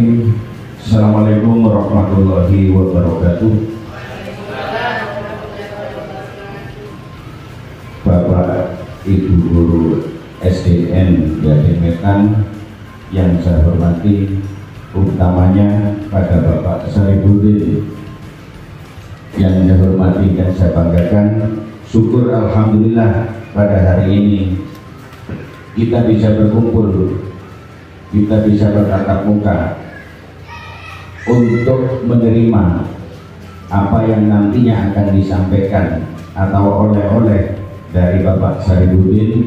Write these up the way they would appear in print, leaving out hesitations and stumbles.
Bismillahirrahmanirrahim. Assalamualaikum warahmatullahi wabarakatuh. Bapak Ibu Guru SDN Gademetan yang saya hormati, utamanya pada Bapak Saribudin yang saya hormati dan saya banggakan. Syukur alhamdulillah pada hari ini kita bisa berkumpul, kita bisa bertatap muka untuk menerima apa yang nantinya akan disampaikan atau oleh-oleh dari Bapak Saribudin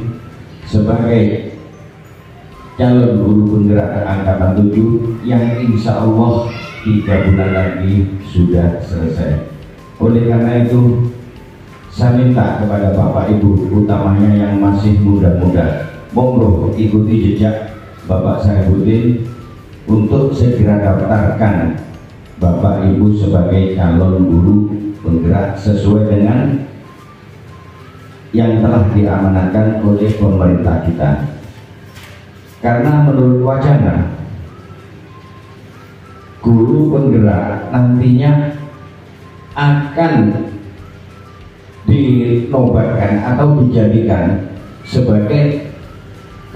sebagai calon guru penggerak angkatan 7 yang insya Allah 3 bulan lagi sudah selesai. Oleh karena itu saya minta kepada Bapak Ibu, utamanya yang masih muda-muda, monggo ikuti jejak Bapak Saribudin untuk segera daftarkan Bapak Ibu sebagai calon guru penggerak sesuai dengan yang telah diamanatkan oleh pemerintah kita. Karena menurut wacana guru penggerak nantinya akan dinobatkan atau dijadikan sebagai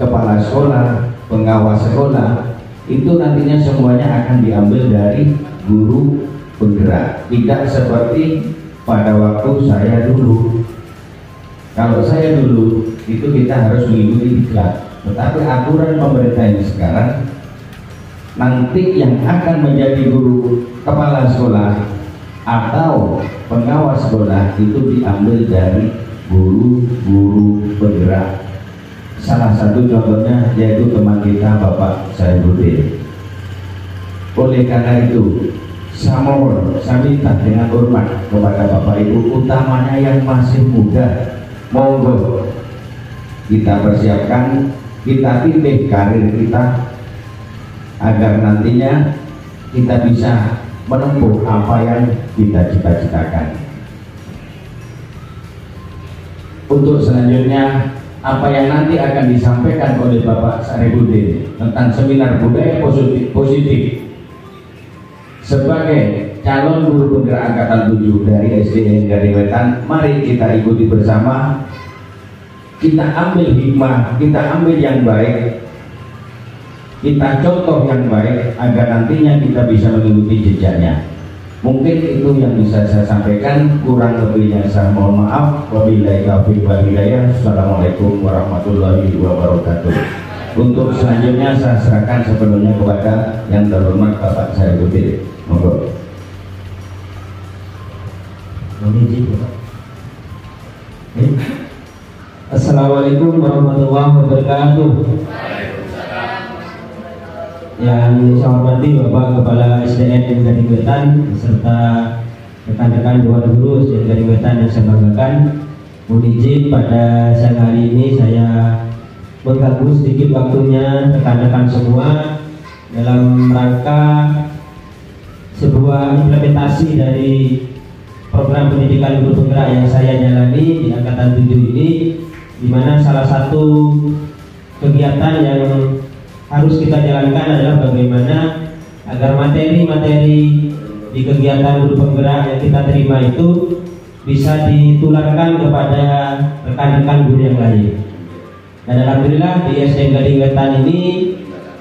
kepala sekolah, pengawas sekolah, itu nantinya semuanya akan diambil dari guru penggerak. Tidak seperti pada waktu saya dulu. Kalau saya dulu itu kita harus mengikuti diklat, tetapi aturan pemerintah ini sekarang nanti yang akan menjadi guru kepala sekolah atau pengawas sekolah itu diambil dari guru-guru penggerak. Salah satu contohnya yaitu teman kita Bapak Saribudin. Oleh karena itu saya mohon, saya minta dengan hormat kepada Bapak Ibu, utamanya yang masih muda, monggo kita persiapkan, kita pilih karir kita agar nantinya kita bisa menempuh apa yang kita cita-citakan. Untuk selanjutnya, apa yang nanti akan disampaikan oleh Bapak Saribudin tentang seminar budaya positif sebagai calon guru penggerak angkatan 7 dari SDN Gademetan, mari kita ikuti bersama, kita ambil hikmah, kita ambil yang baik, kita contoh yang baik agar nantinya kita bisa mengikuti jejaknya. Mungkin itu yang bisa saya sampaikan, kurang lebihnya saya mohon maaf. Wabillahi taufiq wal hidayah. Assalamualaikum warahmatullahi wabarakatuh. Untuk selanjutnya saya serahkan sepenuhnya kepada yang terhormat Bapak Saribudin. Monggo. Assalamualaikum warahmatullahi wabarakatuh. Yang saya hormati Bapak Kepala SDN Gademetan beserta rekan-rekan Dewan Guru SDN Gademetan yang saya banggakan, mohon izin pada siang hari ini saya mengganggu sedikit waktunya rekan-rekan semua dalam rangka sebuah implementasi dari program pendidikan guru penggerak yang saya jalani di angkatan 7 ini, di mana salah satu kegiatan yang harus kita jalankan adalah bagaimana agar materi-materi di kegiatan guru penggerak yang kita terima itu bisa ditularkan kepada rekan-rekan guru yang lain. Dan alhamdulillah di SDN Gademetan ini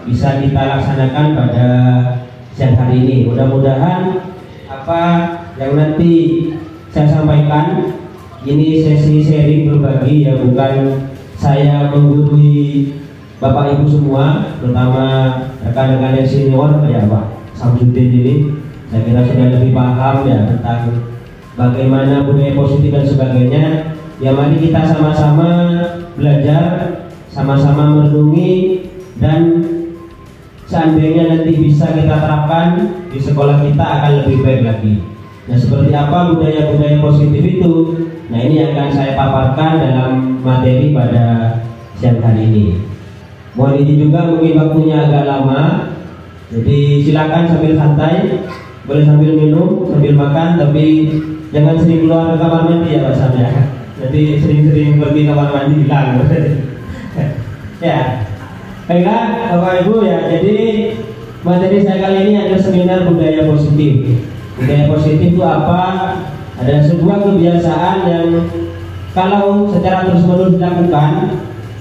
bisa kita laksanakan pada siang hari ini. Mudah-mudahan apa yang nanti saya sampaikan ini sesi sharing berbagi, ya bukan saya menggurui Bapak Ibu semua, terutama rekan-rekan yang senior kayak Pak Samsudin ini, saya kira sudah lebih paham ya tentang bagaimana budaya positif dan sebagainya. Ya mari kita sama-sama belajar, sama-sama merenungi, dan seandainya nanti bisa kita terapkan di sekolah kita akan lebih baik lagi. Nah, seperti apa budaya-budaya positif itu? Nah, ini akan saya paparkan dalam materi pada siang hari ini. Mohon izin juga mungkin waktunya agak lama, jadi silakan sambil santai, boleh sambil minum, sambil makan, tapi jangan sering keluar ke kamar mandi ya Pak Sam ya. Jadi sering-sering pergi kamar mandi hilang. Ya, baiklah Bapak Ibu ya. Jadi Materi saya kali ini adalah seminar budaya positif. Budaya positif itu apa? Ada sebuah kebiasaan yang kalau secara terus-menerus dilakukan,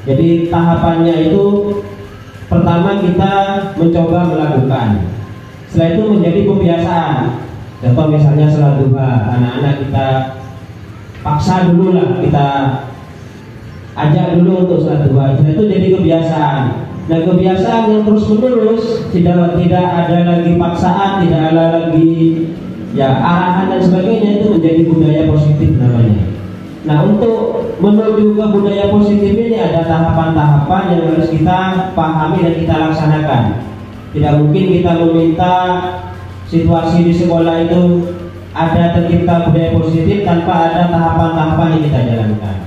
jadi tahapannya itu pertama kita mencoba melakukan. Setelah itu menjadi kebiasaan. Contoh misalnya salat duha, anak-anak kita paksa dulu lah, kita ajak dulu untuk salat duha. Setelah itu jadi kebiasaan. Nah, kebiasaan yang terus-menerus, tidak ada lagi paksaan, tidak ada lagi ya arahan dan sebagainya, itu menjadi budaya positif namanya. Nah, untuk menuju ke budaya positif ini ada tahapan-tahapan yang harus kita pahami dan kita laksanakan. Tidak mungkin kita meminta situasi di sekolah itu ada tercipta budaya positif tanpa ada tahapan-tahapan yang kita jalankan.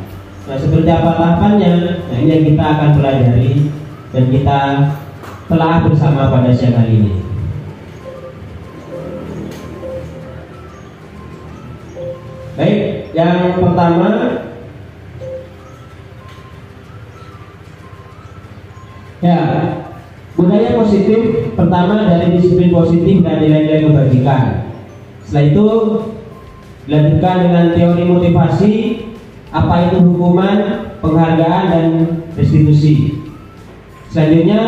Nah, seperti apa tahapannya? Nah, ini yang kita akan pelajari dan kita telah bersama pada siang hari ini. Baik, yang pertama ya, budaya positif pertama dari disiplin positif dan nilai-nilai kebajikan. Setelah itu dilanjutkan dengan teori motivasi, apa itu hukuman, penghargaan dan restitusi. Selanjutnya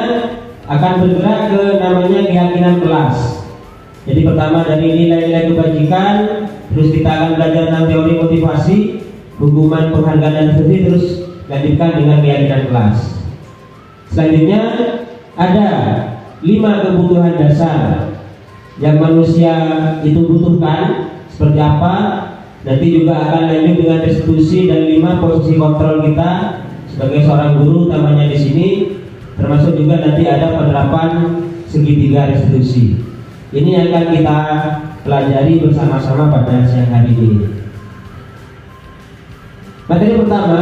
akan bergerak ke namanya keyakinan kelas. Jadi pertama dari nilai-nilai kebajikan, terus kita akan belajar tentang teori motivasi, hukuman, penghargaan dan restitusi, terus lanjutkan dengan keyakinan kelas. Selanjutnya ada 5 kebutuhan dasar yang manusia itu butuhkan, seperti apa? Nanti juga akan lanjut dengan restitusi dan 5 posisi kontrol kita sebagai seorang guru, utamanya di sini, termasuk juga nanti ada penerapan segitiga restitusi. Ini yang akan kita pelajari bersama-sama pada siang hari ini. Materi pertama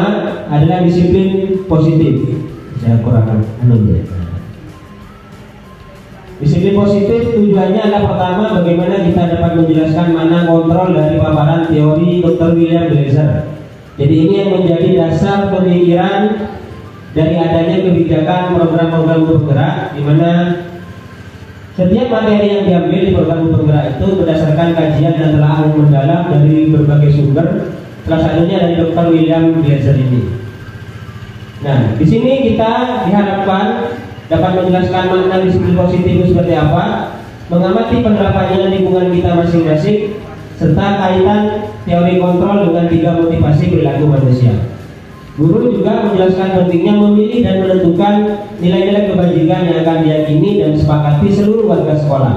adalah disiplin positif. Saya kurangkan ya. Disiplin positif tujuannya adalah pertama bagaimana kita dapat menjelaskan mana kontrol dari paparan teori Dr. William Glasser. Jadi ini yang menjadi dasar pemikiran dari adanya kebijakan program-program bergerak, di mana setiap materi yang diambil di program bergerak itu berdasarkan kajian dan telah mendalam dari berbagai sumber, salah satunya dari Dr. William Glasser ini. Nah, di sini kita diharapkan dapat menjelaskan makna disiplin positif itu seperti apa, mengamati penerapannya lingkungan kita masing-masing, serta kaitan teori kontrol dengan 3 motivasi perilaku manusia. Guru juga menjelaskan pentingnya memilih dan menentukan nilai-nilai kebajikan yang akan diyakini dan disepakati seluruh warga sekolah,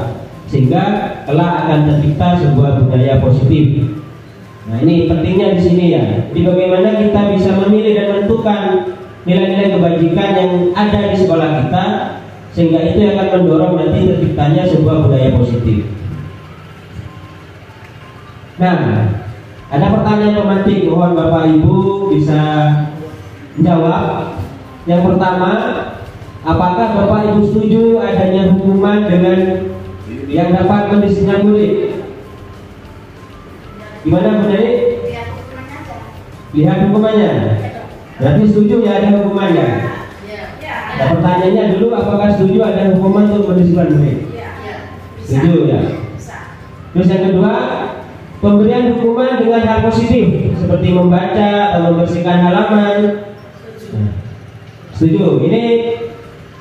sehingga kelak akan tercipta sebuah budaya positif. Nah, ini pentingnya di sini ya. Jadi bagaimana kita bisa memilih dan menentukan nilai-nilai kebajikan yang ada di sekolah kita, sehingga itu yang akan mendorong nanti terciptanya sebuah budaya positif. Nah, ada pertanyaan pemantik, mohon Bapak Ibu bisa menjawab. Yang pertama, apakah Bapak Ibu setuju adanya hukuman dengan yang dapat mendisiplin murid? Gimana Bu Jadi? Lihat hukumannya. Berarti setuju ya ada hukumannya? Nah, pertanyaannya dulu, apakah setuju ada hukuman untuk mendisiplin murid? Setuju ya. Terus yang kedua, pemberian hukuman dengan hal positif seperti membaca atau membersihkan halaman. Setuju. Ini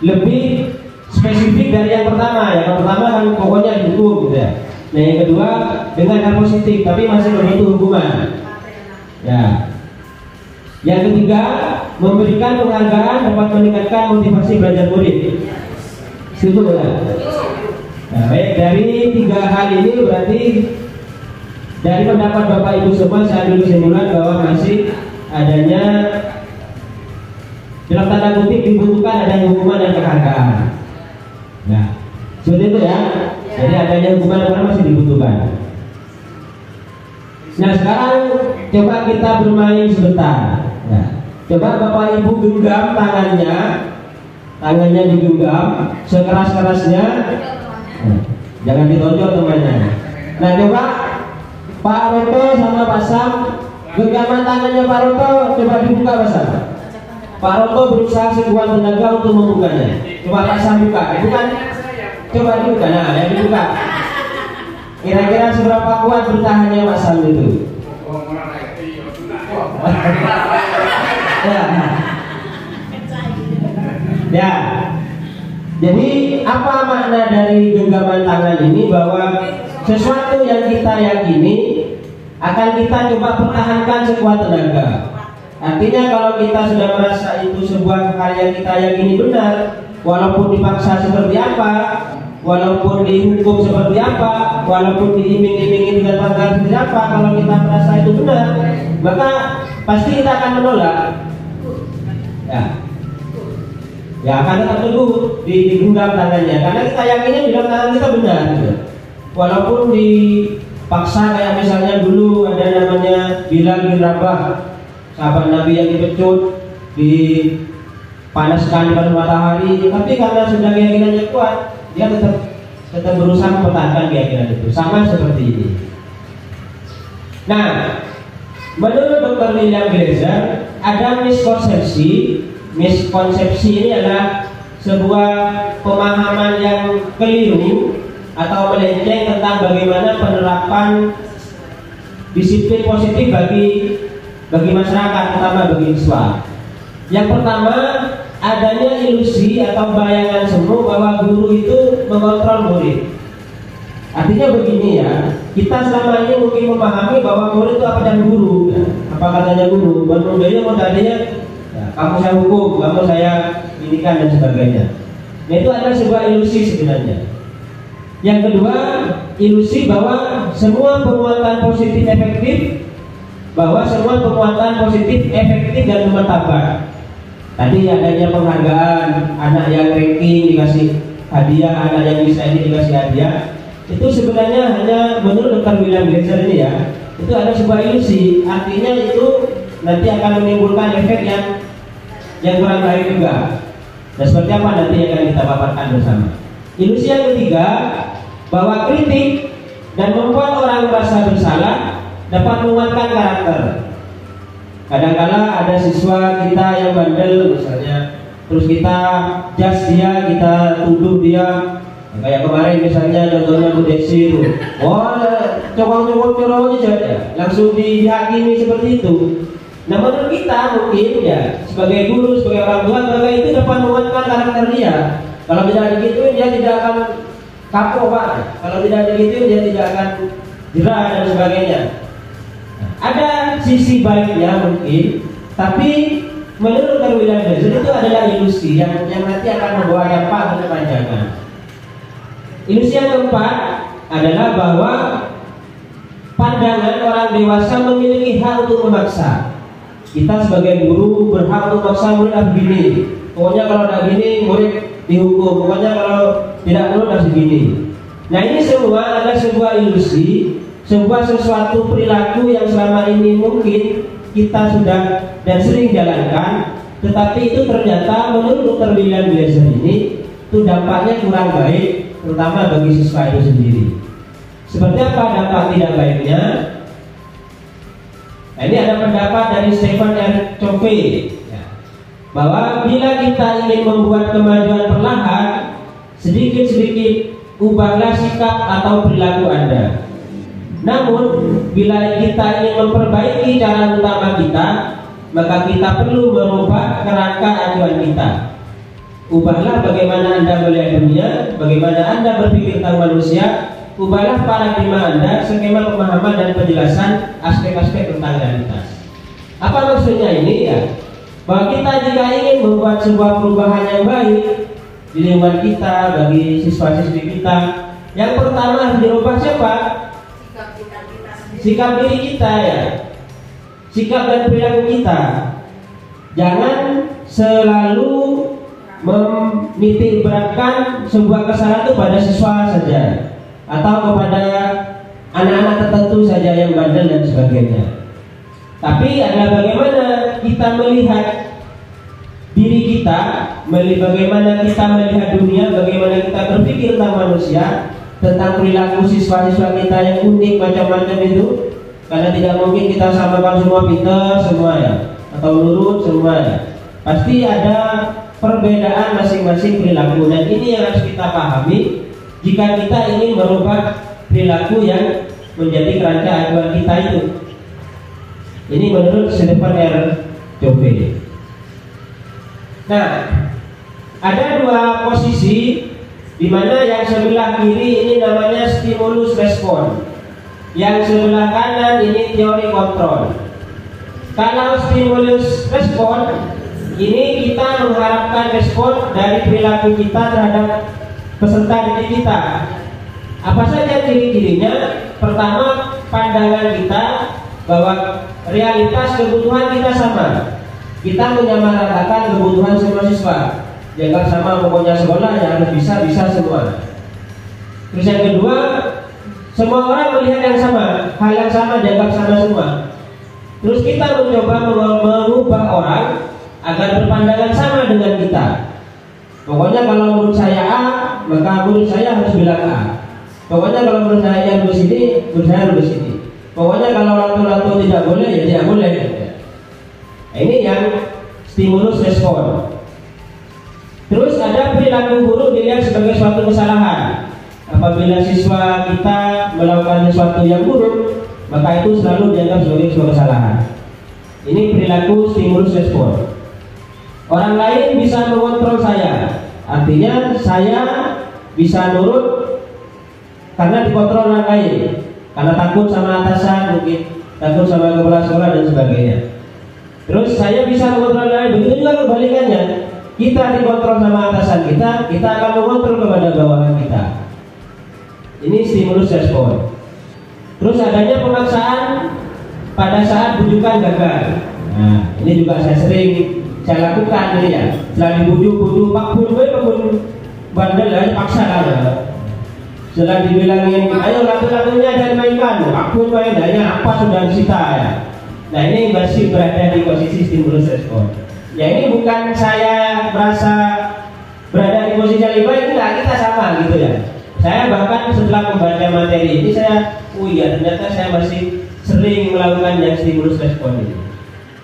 lebih spesifik dari yang pertama. Yang pertama kan pokoknya dihukum gitu ya. Nah, yang kedua dengan hal positif tapi masih begitu hukuman. Ya. Yang ketiga, memberikan penghargaan dapat meningkatkan motivasi belajar murid. Setuju ya? Nah, baik, dari 3 hal ini berarti dari pendapat Bapak Ibu semua saya ambil kesimpulan bahwa masih adanya dalam tanda kutip dibutuhkan adanya hukuman dan penghargaan. Nah, seperti itu ya. Jadi adanya hukuman dan masih dibutuhkan. Nah, sekarang coba kita bermain sebentar. Nah, coba Bapak Ibu genggam tangannya digenggam sekeras-kerasnya. Nah, jangan ditonjol temannya. Nah, coba Pak Roto sama Pak Sam, genggaman tangannya Pak Roto coba dibuka Pak Sam. Pak Roto berusaha sekuat tenaga untuk membukanya. Coba Pak Sam buka. Bukan Coba dibuka, nah yang dibuka. Kira-kira seberapa kuat bertahannya Mas Sam itu? Ya. Jadi apa makna dari genggaman tangan ini? Bahwa sesuatu yang kita yakini akan kita coba pertahankan sekuat tenaga. Artinya kalau kita sudah merasa itu sebuah hal yang kita yakini benar, walaupun dipaksa seperti apa, walaupun dihukum seperti apa, walaupun diiming-imingi dengan tanggal seperti apa, kalau kita merasa itu benar, maka pasti kita akan menolak. Ya akan tetap teguh digenggam tangannya, karena kita yakinnya di dalam tangan kita benar. Walaupun dipaksa, kayak misalnya dulu ada namanya Bilal bin Rabah, sahabat Nabi yang dipecut, dipanaskan di depan matahari, tapi karena sudah keyakinannya kuat, dia tetap berusaha mempertahankan keyakinan itu. Sama seperti ini. Nah, menurut Dr. William Glaser ada miskonsepsi ini adalah sebuah pemahaman yang keliru atau melenceng tentang bagaimana penerapan disiplin positif bagi masyarakat, terutama bagi siswa. Yang pertama, adanya ilusi atau bayangan semu bahwa guru itu mengontrol murid. Artinya begini ya, kita selama ini mungkin memahami bahwa murid itu apa dan guru. Apa katanya guru? Menurutnya mau tadinya, ya, kamu saya hukum, kamu saya inikan dan sebagainya. Nah, itu adalah sebuah ilusi sebenarnya. Yang kedua, ilusi bahwa semua penguatan positif efektif, dan bermartabat. Tadi adanya penghargaan, anak yang ranking dikasih hadiah, anak yang bisa ini dikasih hadiah. Itu sebenarnya hanya menurut Dr. William Glaser ini ya, itu ada sebuah ilusi. Artinya itu nanti akan menimbulkan efek yang kurang baik juga. Dan seperti apa nanti yang akan kita paparkan bersama. Ilusi yang ketiga, bahwa kritik dan membuat orang merasa bersalah dapat menguatkan karakter. Kadang-kala ada siswa kita yang bandel misalnya, terus kita judge dia, kita tuduh dia. Kayak kemarin misalnya contohnya Bu Desi itu, coba aja, langsung dihakimi seperti itu. Nah, menurut kita mungkin ya sebagai guru, sebagai orang tua, maka itu dapat menguatkan karakter dia. Kalau tidak digituin dia tidak akan kapok Pak. Kalau tidak digituin dia tidak akan jerah dan sebagainya. Ada sisi baiknya mungkin, tapi menurut Dr. William Glaser itu adalah ilusi yang nanti akan membawa dampak berkepanjangan. Ilusi yang keempat adalah bahwa pandangan orang dewasa memiliki hak untuk memaksa. Kita sebagai guru berhak untuk memaksa murid harus begini. Pokoknya kalau tidak begini murid dihukum. Pokoknya kalau tidak murid harus begini. Nah, ini semua adalah sebuah ilusi, sebuah sesuatu perilaku yang selama ini mungkin kita sudah dan sering jalankan, tetapi itu ternyata menurut Dr. William Glaser ini itu dampaknya kurang baik, terutama bagi siswa itu sendiri. Seperti apa dampak tidak baiknya? Nah, ini ada pendapat dari Stephen R. Covey ya, bahwa bila kita ingin membuat kemajuan perlahan, sedikit-sedikit ubahlah sikap atau perilaku Anda. Namun, bila kita ingin memperbaiki cara utama kita, maka kita perlu merubah kerangka acuan kita. Ubahlah bagaimana Anda melihat dunia, bagaimana Anda berpikir tentang manusia. Ubahlah paradigma Anda, skema pemahaman dan penjelasan aspek-aspek tentang realitas. Apa maksudnya ini ya? Bahwa kita jika ingin membuat sebuah perubahan yang baik di lingkungan kita, bagi siswa-siswi kita, yang pertama harus dirubah siapa? Sikap diri kita ya. Sikap dan perilaku kita. Jangan selalu menitik beratkan sebuah kesalahan itu pada siswa saja, atau kepada anak-anak tertentu saja yang bandel dan sebagainya. Tapi adalah bagaimana kita melihat diri kita, bagaimana kita melihat dunia, bagaimana kita berpikir tentang manusia, tentang perilaku siswa-siswa kita yang unik macam-macam itu. Karena tidak mungkin kita samakan semua pintar semua ya, atau nurut semua ya. Pasti ada perbedaan masing-masing perilaku, dan ini yang harus kita pahami jika kita ingin merubah perilaku yang menjadi kerangka acuan kita itu. Ini menurut Stephen R. Covey. Nah, ada dua posisi di mana yang sebelah kiri ini namanya stimulus respon, yang sebelah kanan ini teori kontrol. Kalau stimulus respon ini kita mengharapkan respon dari perilaku kita terhadap peserta didik kita. Apa saja ciri-cirinya? Pertama, pandangan kita bahwa realitas kebutuhan kita sama. Kita menyamaratakan kebutuhan semua siswa. Dianggap sama, pokoknya sekolah ya harus bisa semua. Terus yang kedua, semua orang melihat yang sama, hal yang sama dianggap sama semua. Terus kita mencoba mengubah orang agar berpandangan sama dengan kita. Pokoknya kalau menurut saya A, maka menurut saya harus bilang A. Pokoknya kalau menurut saya yang begini, menurut saya harus begini. Pokoknya kalau lato-lato tidak boleh, ya tidak boleh. Nah, ini yang stimulus respon. Terus ada perilaku buruk dilihat sebagai suatu kesalahan. Apabila siswa kita melakukan sesuatu yang buruk, maka itu selalu dianggap sebagai sebuah kesalahan. Ini perilaku stimulus respon. Orang lain bisa mengontrol saya, artinya saya bisa nurut karena dikontrol orang lain, karena takut sama atasan, mungkin takut sama kepala sekolah dan sebagainya. Terus saya bisa mengontrol orang lain, begitu juga kebalikannya. Kita dikontrol sama atasan kita akan mengontrol kepada bawahan kita. Ini stimulus respon. Terus adanya pemaksaan pada saat bujukan gagal. Nah, ini juga saya lakukan ini ya. Setelah dibujuk Pak Bun bandel aja paksa aja. Setelah dibilangin, ayo lagu-lagunya dan mainkan, Pak Bun main, hanya apa sudah disita ya. Nah, ini masih berada di posisi stimulus respon. Ya, ini bukan saya merasa berada di posisi yang lebih baik, enggak, kita sama gitu ya. Saya bahkan setelah membaca materi ini iya ternyata saya masih sering melakukan yang stimulus respon ini.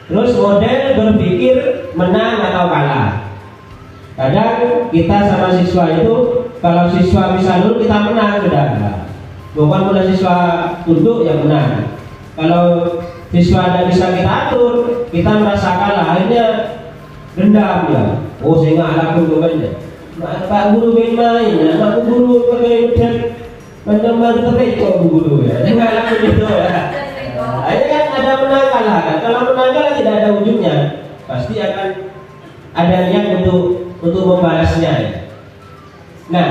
Terus model berpikir menang atau kalah. Kadang kita sama siswa itu, kalau siswa bisa dulu kita menang sudah. Bukan mulai siswa tunduk yang menang. Kalau siswa tidak bisa kita atur, kita merasa kalah, akhirnya dendam ya. Oh, saya nggak laku bebannya. Pak guru main, aku guru pakai udah menemani terpecah guru ya. Saya nggak laku gitu ya. Akhirnya kan ada menang kalah kan. Kalau menang kalah tidak ada ujungnya, pasti akan ada niat untuk membalasnya. Nah,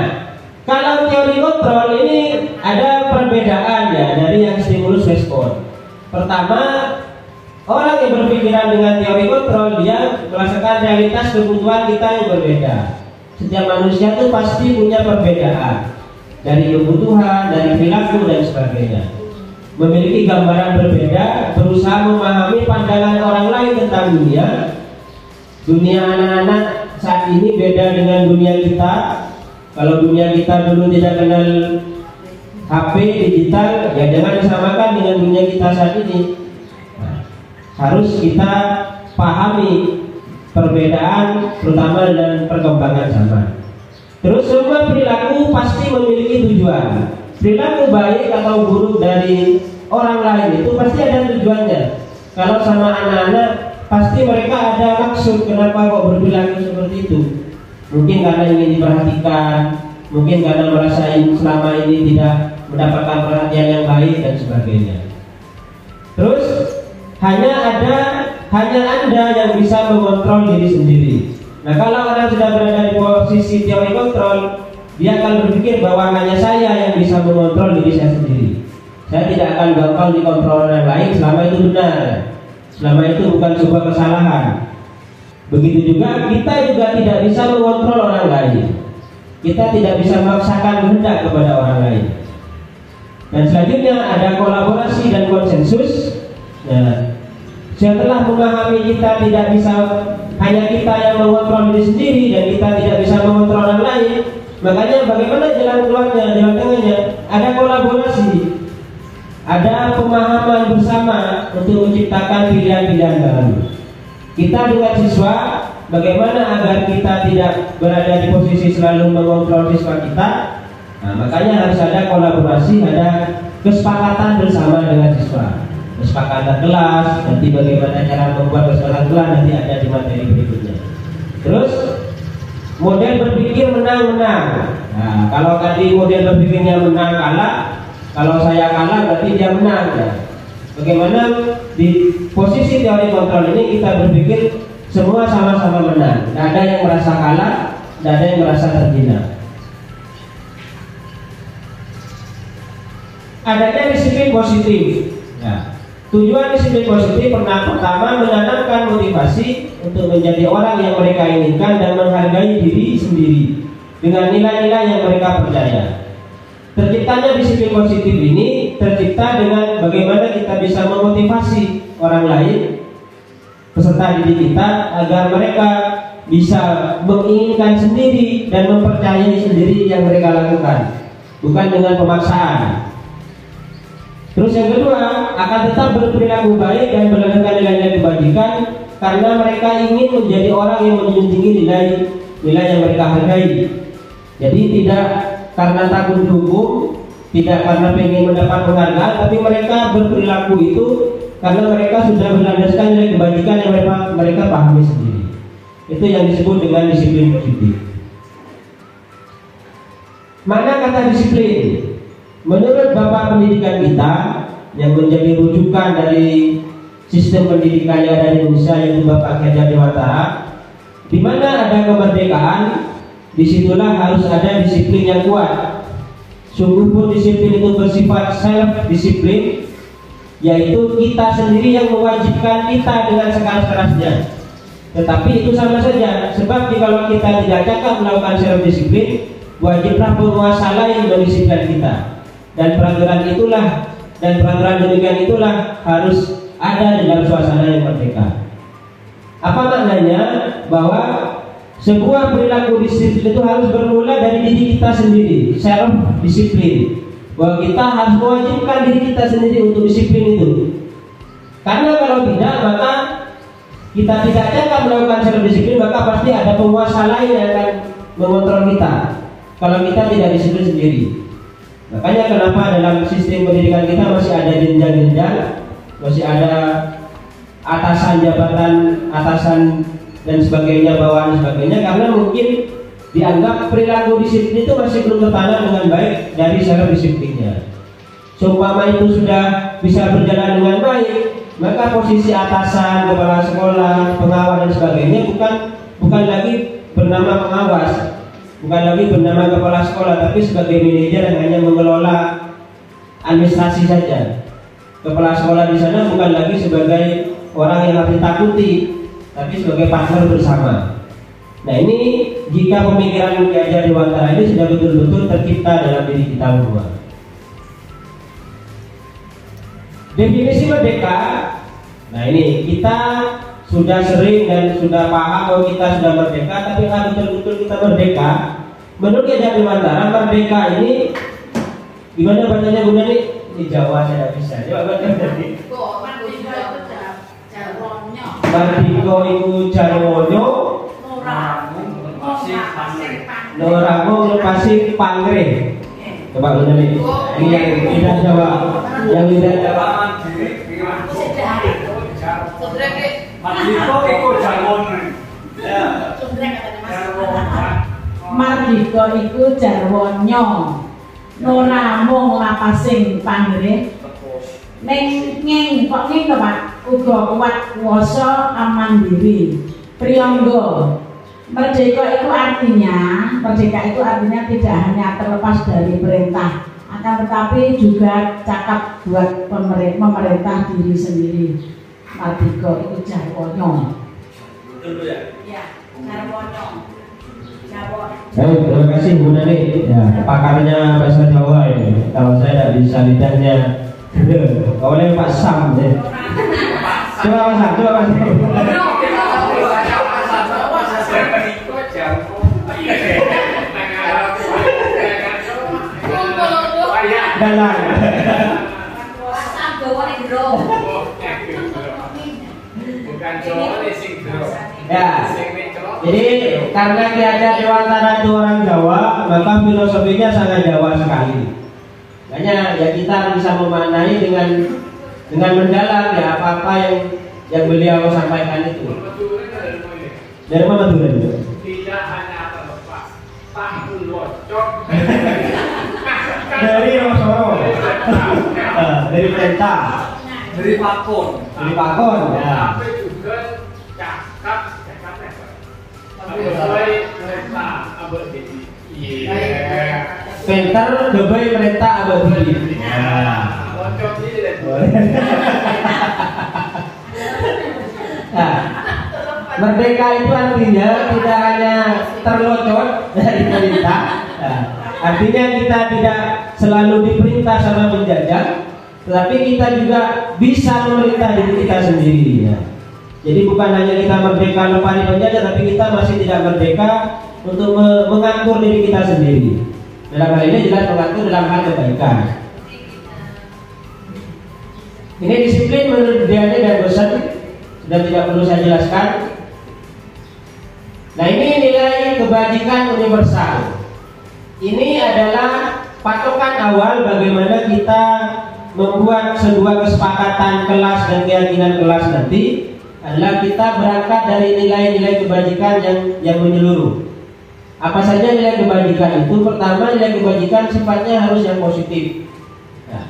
kalau teori kontrol ini ada perbedaan ya dari yang stimulus respon. Pertama, orang yang berpikiran dengan teori kontrol dia merasakan realitas kebutuhan kita yang berbeda. Setiap manusia itu pasti punya perbedaan dari kebutuhan, dari perilaku dan sebagainya. Memiliki gambaran berbeda, berusaha memahami pandangan orang lain tentang dunia. Dunia anak-anak saat ini beda dengan dunia kita. Kalau dunia kita dulu tidak kenal HP digital, ya jangan disamakan dengan dunia kita saat ini. Nah, harus kita pahami perbedaan terutama dan perkembangan zaman. Terus semua perilaku pasti memiliki tujuan. Perilaku baik atau buruk dari orang lain itu pasti ada tujuannya. Kalau sama anak-anak pasti mereka ada maksud kenapa kok berperilaku seperti itu. Mungkin karena ingin diperhatikan, mungkin karena merasa selama ini tidak mendapatkan perhatian yang baik dan sebagainya. Terus hanya Anda yang bisa mengontrol diri sendiri. Nah, kalau orang sudah berada di posisi teori kontrol, dia akan berpikir bahwa hanya saya yang bisa mengontrol diri saya sendiri. Saya tidak akan gampang dikontrol orang lain selama itu benar, selama itu bukan sebuah kesalahan. Begitu juga kita juga tidak bisa mengontrol orang lain. Kita tidak bisa memaksakan kehendak kepada orang lain. Dan selanjutnya ada kolaborasi dan konsensus. Nah, setelah memahami kita tidak bisa hanya kita yang mengontrol diri sendiri dan kita tidak bisa mengontrol orang lain, makanya bagaimana jalan keluarnya, jalan tengahnya? Ada kolaborasi, ada pemahaman bersama untuk menciptakan pilihan-pilihan baru. Kita dengan siswa, bagaimana agar kita tidak berada di posisi selalu mengontrol siswa kita, Nah, makanya harus ada kolaborasi, ada kesepakatan bersama dengan siswa, kesepakatan kelas. Nanti bagaimana cara membuat kesepakatan kelas nanti ada di materi berikutnya. Terus model berpikir menang-menang. Nah, kalau tadi model berpikirnya menang kalah, kalau saya kalah berarti dia menang ya. Bagaimana di posisi teori kontrol ini kita berpikir semua sama-sama menang. Tidak ada yang merasa kalah, tidak ada yang merasa terhina. Adanya disiplin positif. Ya. Tujuan disiplin positif pertama menanamkan motivasi untuk menjadi orang yang mereka inginkan dan menghargai diri sendiri dengan nilai-nilai yang mereka percaya. Terciptanya disiplin positif ini tercipta dengan bagaimana kita bisa memotivasi orang lain, peserta didik kita, agar mereka bisa menginginkan sendiri dan mempercayai sendiri yang mereka lakukan, bukan dengan pemaksaan. Terus yang kedua, akan tetap berperilaku baik dan melanjutkan nilai-nilai kebajikan karena mereka ingin menjadi orang yang menjunjung tinggi nilai yang mereka hargai. Jadi tidak karena takut dihukum, tidak karena ingin mendapat penghargaan, tapi mereka berperilaku itu karena mereka sudah berlandaskan nilai kebajikan yang mereka pahami sendiri. Itu yang disebut dengan disiplin positif. Mana kata disiplin? Menurut Bapak Pendidikan kita yang menjadi rujukan dari sistem pendidikan yang ada di Indonesia, yaitu Bapak Ki Hajar Dewantara, di mana ada kemerdekaan, disitulah harus ada disiplin yang kuat. Sungguh pun disiplin itu bersifat self-disiplin, yaitu kita sendiri yang mewajibkan kita dengan sekeras-kerasnya. Tetapi itu sama saja, sebab jika kita tidak cakap melakukan self-disiplin, wajiblah penguasa lain mendisiplin kita. Dan peraturan demikian itulah harus ada dalam suasana yang merdeka. Apa maknanya? Bahwa sebuah perilaku disiplin itu harus bermula dari diri kita sendiri, self disiplin. Bahwa kita harus mewajibkan diri kita sendiri untuk disiplin itu. Karena kalau tidak, maka kita tidak cakap melakukan self disiplin, maka pasti ada penguasa lain yang akan mengontrol kita. Kalau kita tidak disiplin sendiri. Makanya kenapa dalam sistem pendidikan kita masih ada jenjang-jenjang, masih ada atasan jabatan, atasan dan sebagainya, bawahan dan sebagainya, karena mungkin dianggap perilaku disiplin itu masih belum tertanam dengan baik dari self disiplinnya. Seumpama itu sudah bisa berjalan dengan baik, maka posisi atasan, kepala sekolah, pengawas dan sebagainya bukan lagi bernama pengawas, bukan lagi bernama kepala sekolah, tapi sebagai manajer yang hanya mengelola administrasi saja. Kepala sekolah di sana bukan lagi sebagai orang yang harus ditakuti, tapi sebagai partner bersama. Nah, ini jika pemikiran Ki Hajar Dewantara ini sudah betul-betul tercipta dalam diri kita semua. Definisi merdeka. Nah, ini kita sudah sering dan sudah paham bahwa kita sudah merdeka, tapi kalau betul-betul kita merdeka, menurut Ki Hajar Dewantara, merdeka ini gimana bacanya Bunda nih? Di Jawa saya tidak bisa. Coba baca tadi. Mardika iku jarwanya Noramu lepasi pangre. Coba Bunda nih. Ini yang tidak Jawa. Yang tidak Jawa. Mardika iku jarwanya. Mardika iku jarwanya. Nora mung lapasing panggere. Ning kok ning to Pak, uga kuat kuwasa amandiri. Priyangga. Merdeka itu artinya tidak hanya terlepas dari perintah, akan tetapi juga cakap buat pemerintah diri sendiri. Mardika itu jarwanya. Betul ya? Iya, jarwanya. Baik, terima kasih Bu Nani. Ya, pakarnya bahasa Jawa ini. Kalau saya tidak bisa lidahnya, oleh Pak Sam. Ya. Coba Mas Sam, coba Mas Sam. Dalam. Bukan Jawa ini sing Jadi karena Kiaja Dewantara itu orang Jawa, maka filosofinya sangat Jawa sekali. Makanya ya kita bisa memaknai dengan mendalam ya apa-apa yang beliau sampaikan itu. Dari mana Madura juga? Tidak hanya terlepas, tapi locok. Dari Rosoro. Dari perintah. Dari pakon. Dari pakon. Ya. Tapi juga cakap sesuai perintah abad ini. Iya. Pinter gebai perintah abad ini. Locok ini deh. Nah, merdeka itu artinya tidak hanya terlocot dari perintah. Nah, artinya kita tidak selalu diperintah sama menjajah, tetapi kita juga bisa memerintah diri kita sendiri. Ya. Jadi bukan hanya kita merdeka lepas dari penjajah, tapi kita masih tidak merdeka untuk mengatur diri kita sendiri. Dalam hal ini jelas mengatur dalam hal kebaikan. Ini disiplin menurut Diane dan Bosan, sudah tidak perlu saya jelaskan. Nah, ini nilai kebajikan universal. Ini adalah patokan awal bagaimana kita membuat sebuah kesepakatan kelas dan keyakinan kelas nanti adalah kita berangkat dari nilai-nilai kebajikan yang menyeluruh. Apa saja nilai kebajikan itu? Pertama, nilai kebajikan sifatnya harus yang positif. Nah,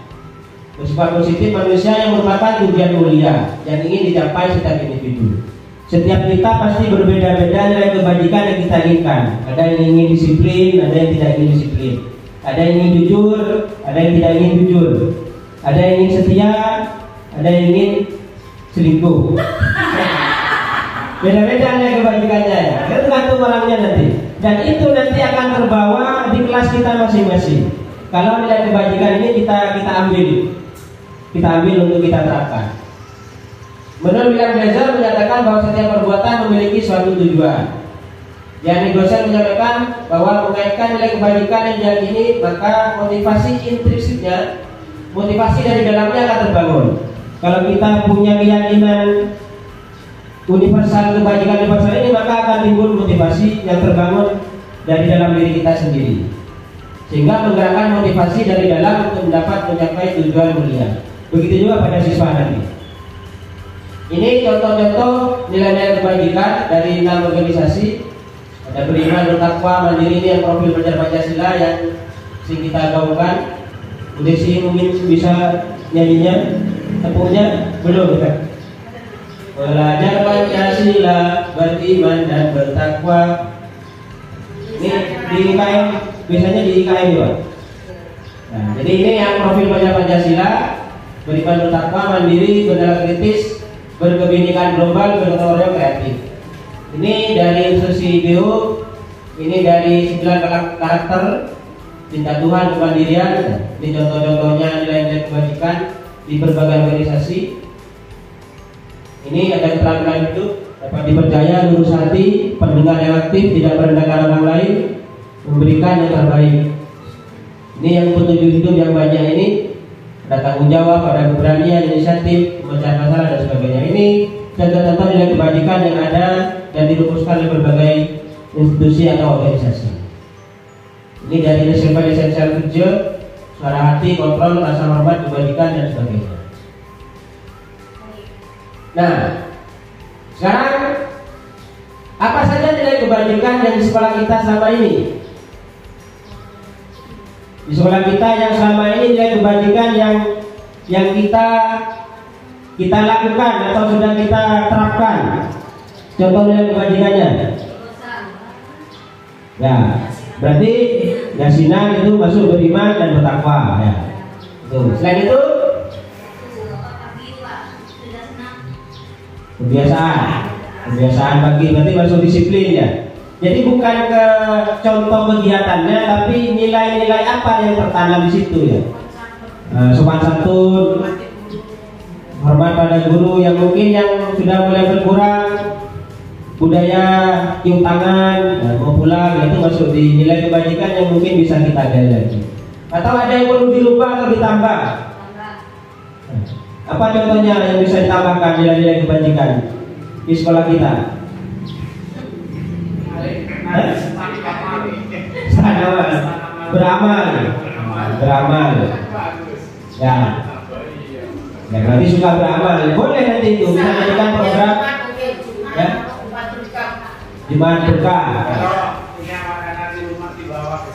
bersifat positif manusia yang merupakan tujuan mulia yang ingin dicapai setiap individu. Setiap kita pasti berbeda-beda nilai kebajikan yang kita inginkan. Ada yang ingin disiplin, ada yang tidak ingin disiplin. Ada yang ingin jujur, ada yang tidak ingin jujur. Ada yang ingin setia, ada yang ingin selingkuh. Beda-beda nilai kebajikannya ya. Itu tergantung orangnya nanti. Dan itu nanti akan terbawa di kelas kita masing-masing. Kalau nilai kebajikan ini kita ambil untuk kita terapkan. Menurut William Blazer menyatakan bahwa setiap perbuatan memiliki suatu tujuan. Yani dosen menyampaikan bahwa mengaitkan nilai kebajikan yang diyakini, maka motivasi intrinsiknya, motivasi dari dalamnya akan terbangun. Kalau kita punya keyakinan universal, kebajikan universal ini, maka akan timbul motivasi yang terbangun dari dalam diri kita sendiri, sehingga menggerakkan motivasi dari dalam untuk mencapai tujuan mulia. Begitu juga pada siswa nanti. Ini contoh-contoh nilai-nilai kebajikan dari 6 organisasi. Ada beriman, bertakwa, mandiri, ini yang profil belajar Pancasila yang sering kita gaungkan. Udesi mungkin bisa nyanyinya, tepuknya belum kan? Belajar Pancasila, beriman dan bertakwa. Ini di IKM, biasanya di IKM juga. Nah, jadi ini yang profil belajar Pancasila, beriman, bertakwa, mandiri, bernalar kritis, berkebinekaan global, berteknologi kreatif. Ini dari instruksi IPU, ini dari 9 karakter cinta Tuhan, kemandirian. Ini contoh-contohnya nilai-nilai kebajikan di berbagai organisasi. Ini ada keterampilan hidup, dapat dipercaya, lurus hati, pendengar yang aktif, tidak merendahkan orang lain, memberikan yang terbaik. Ini yang petunjuk hidup yang banyak ini. Ada tanggung jawab, ada keberanian, inisiatif, memecah masalah dan sebagainya. Ini contoh-contoh nilai kebajikan yang ada dan dirumuskan oleh berbagai institusi atau organisasi. Ini dari level esensial kerja, suara hati, kontrol, rasa hormat, kebajikan dan sebagainya. Nah, sekarang apa saja nilai kebajikan yang di sekolah kita selama ini? Di sekolah kita yang selama ini nilai kebajikan yang kita lakukan atau sudah kita terapkan. Contoh nilai kebajikannya. Ya, berarti yasinan itu masuk beriman dan bertakwa ya. Tuh. Selain itu kebiasaan pagi berarti masuk disiplin ya. Jadi bukan ke contoh kegiatannya, tapi nilai-nilai apa yang tertanam di situ ya. Sopan santun, hormat pada guru, yang mungkin yang sudah mulai berkurang, budaya cium tangan, mau pulang, itu masuk di nilai kebajikan yang mungkin bisa kita gali lagi. Atau ada yang perlu dirubah atau ditambah? Apa contohnya yang bisa ditambahkan nilai-nilai kebajikan di sekolah kita? Sanaman. Beramal. Ya. Ya berarti suka beramal. Boleh nanti itu bisa menjadikan program ya. Jumat berkah. Punya makanan di rumah dibawa ke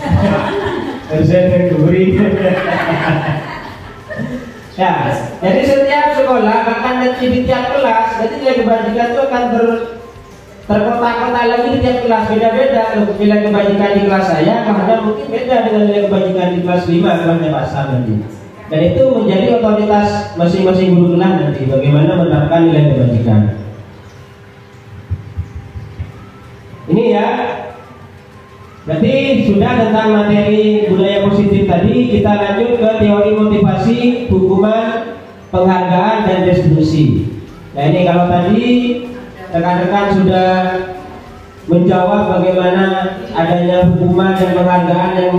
Ya, jadi setiap sekolah bahkan nanti di tiap kelas, jadi nilai kebajikan itu akan terkotak-kotak lagi di tiap kelas, beda-beda. Nilai kebajikan di kelas saya, karena mungkin beda dengan nilai kebajikan di kelas 5 kelasnya Pak Sam nanti. Dan itu menjadi otoritas masing-masing guru kelas nanti, bagaimana menerapkan nilai kebajikan. Ini ya. Berarti sudah tentang materi budaya positif tadi, kita lanjut ke teori motivasi, hukuman, penghargaan, dan restitusi. Nah ini kalau tadi rekan-rekan sudah menjawab bagaimana adanya hukuman dan penghargaan yang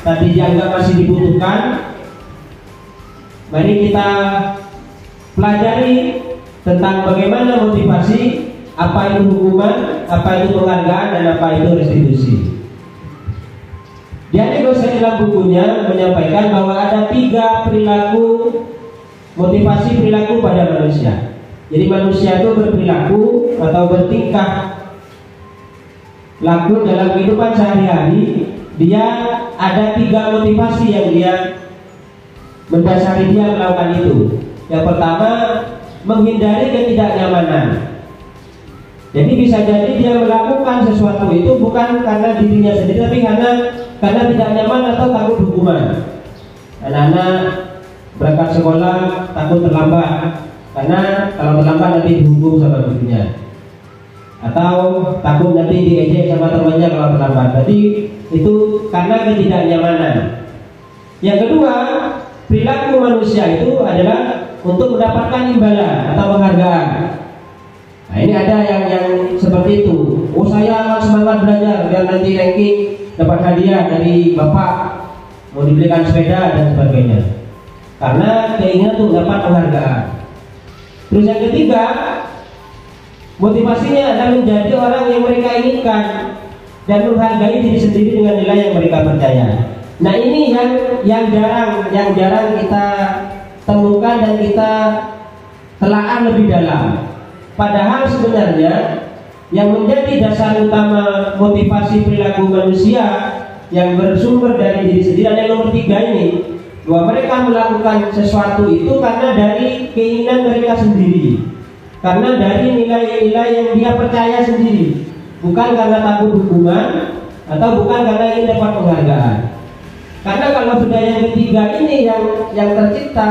tadi dianggap masih dibutuhkan, mari kita pelajari tentang bagaimana motivasi, apa itu hukuman, apa itu penghargaan, dan apa itu restitusi. Diane Gosek dalam bukunya menyampaikan bahwa ada 3 perilaku motivasi perilaku pada manusia. Jadi manusia itu berperilaku atau bertingkah laku dalam kehidupan sehari-hari. Dia ada 3 motivasi yang dia mendasari dia melakukan itu. Yang pertama, menghindari ketidaknyamanan. Jadi bisa jadi dia melakukan sesuatu itu bukan karena dirinya sendiri, tapi karena tidak nyaman atau takut hukuman. Anak-anak berangkat sekolah takut terlambat, karena kalau terlambat nanti dihukum sama gurunya, atau takut nanti diejek sama temannya kalau terlambat. Jadi itu karena ketidaknyamanan. Yang kedua, perilaku manusia itu adalah untuk mendapatkan imbalan atau penghargaan. Nah ini ada yang seperti itu. Oh saya semangat belajar biar nanti ranking, dapat hadiah dari bapak, mau dibelikan sepeda dan sebagainya. Karena keinginan untuk dapat penghargaan. Terus yang ketiga, motivasinya adalah menjadi orang yang mereka inginkan dan menghargai diri sendiri dengan nilai yang mereka percaya. Nah ini yang jarang kita temukan dan kita telaah lebih dalam. Padahal sebenarnya yang menjadi dasar utama motivasi perilaku manusia yang bersumber dari diri sendiri adalah yang nomor 3 ini, bahwa mereka melakukan sesuatu itu karena dari keinginan mereka sendiri, karena dari nilai-nilai yang dia percaya sendiri, bukan karena takut hukuman atau bukan karena ingin dapat penghargaan. Karena kalau sudah yang ketiga ini yang tercipta,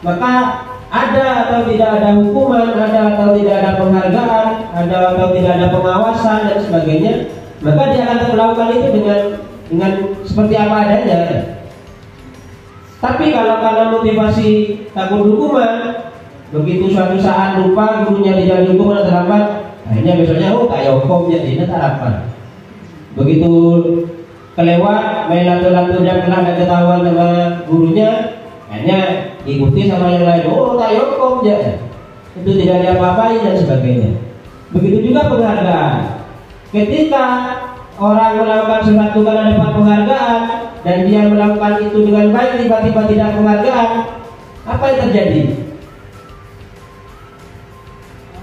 maka ada atau tidak ada hukuman, ada atau tidak ada penghargaan, ada atau tidak ada pengawasan dan sebagainya, maka dia akan melakukan itu dengan seperti apa adanya. Tapi kalau karena motivasi takut hukuman, begitu suatu saat lupa gurunya tidak dihukum atau terlambat, akhirnya besoknya tak hukum jadi tak apa. Begitu kelewat main lato-lato dan kelah dan ketahuan sama gurunya, hanya ikuti sama yang lain. Oh tak yokom ya, itu tidak ada apa-apain dan sebagainya. Begitu juga penghargaan. Ketika orang melakukan sesuatu karena dapat penghargaan dan dia melakukan itu dengan baik, tiba-tiba tidak penghargaan, apa yang terjadi?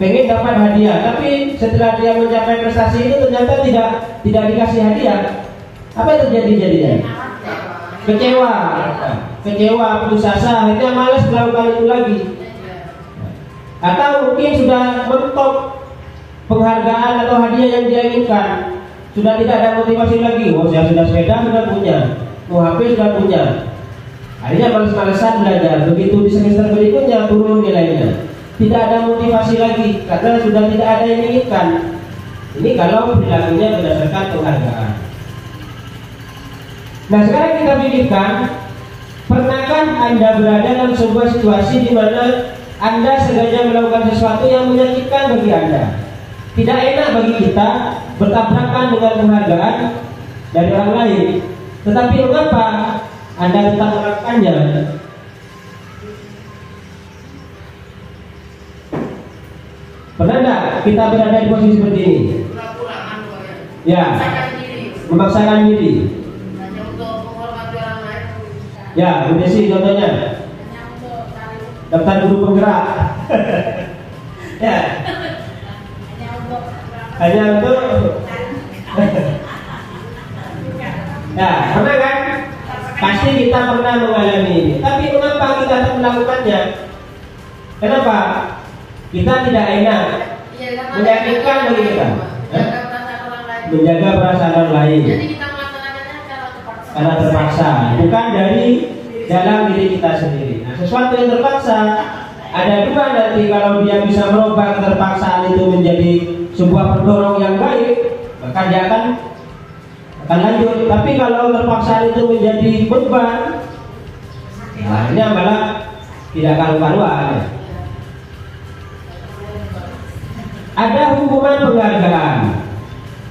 Pengen dapat hadiah, tapi setelah dia mencapai prestasi itu ternyata tidak dikasih hadiah. Apa yang terjadi jadinya? Kecewa, putus asa, akhirnya malas melakukan itu lagi. Atau mungkin sudah mentok penghargaan atau hadiah yang dia inginkan, sudah tidak ada motivasi lagi. Oh saya sudah sepeda sudah punya, HP sudah punya, akhirnya malas-malasan belajar. Begitu di semester berikutnya turun nilainya, tidak ada motivasi lagi karena sudah tidak ada yang diinginkan. Ini kalau perilakunya berdasarkan penghargaan. Nah sekarang kita pikirkan, pernahkah Anda berada dalam sebuah situasi di mana Anda sengaja melakukan sesuatu yang menyakitkan bagi Anda, tidak enak bagi kita, bertabrakan dengan penghargaan dari orang lain, tetapi mengapa Anda tetap melakukannya? Pernah tidak kita berada di posisi seperti ini? Ya. memaksakan diri. Hanya untuk menghormati orang lain. Ya, Bu Desi contohnya. Hanya untuk cari. Daftar guru penggerak. Ya. Hanya untuk. Ya, pernah kan? Pasti kita pernah mengalami ini. Tapi mengapa kita tak melakukannya? Kenapa? Kita tidak enak meyakinkan bagi kita, menjaga perasaan orang lain. Jadi kita melaksanakannya karena terpaksa, bukan dari dalam diri kita sendiri. Nah, sesuatu yang terpaksa ada dua nanti, kalau dia bisa merubah keterpaksaan itu menjadi sebuah pendorong yang baik, maka dia akan lanjut. Tapi kalau terpaksaan itu menjadi beban, nah ini malah tidak karu-karuan. Ada hukuman penghargaan.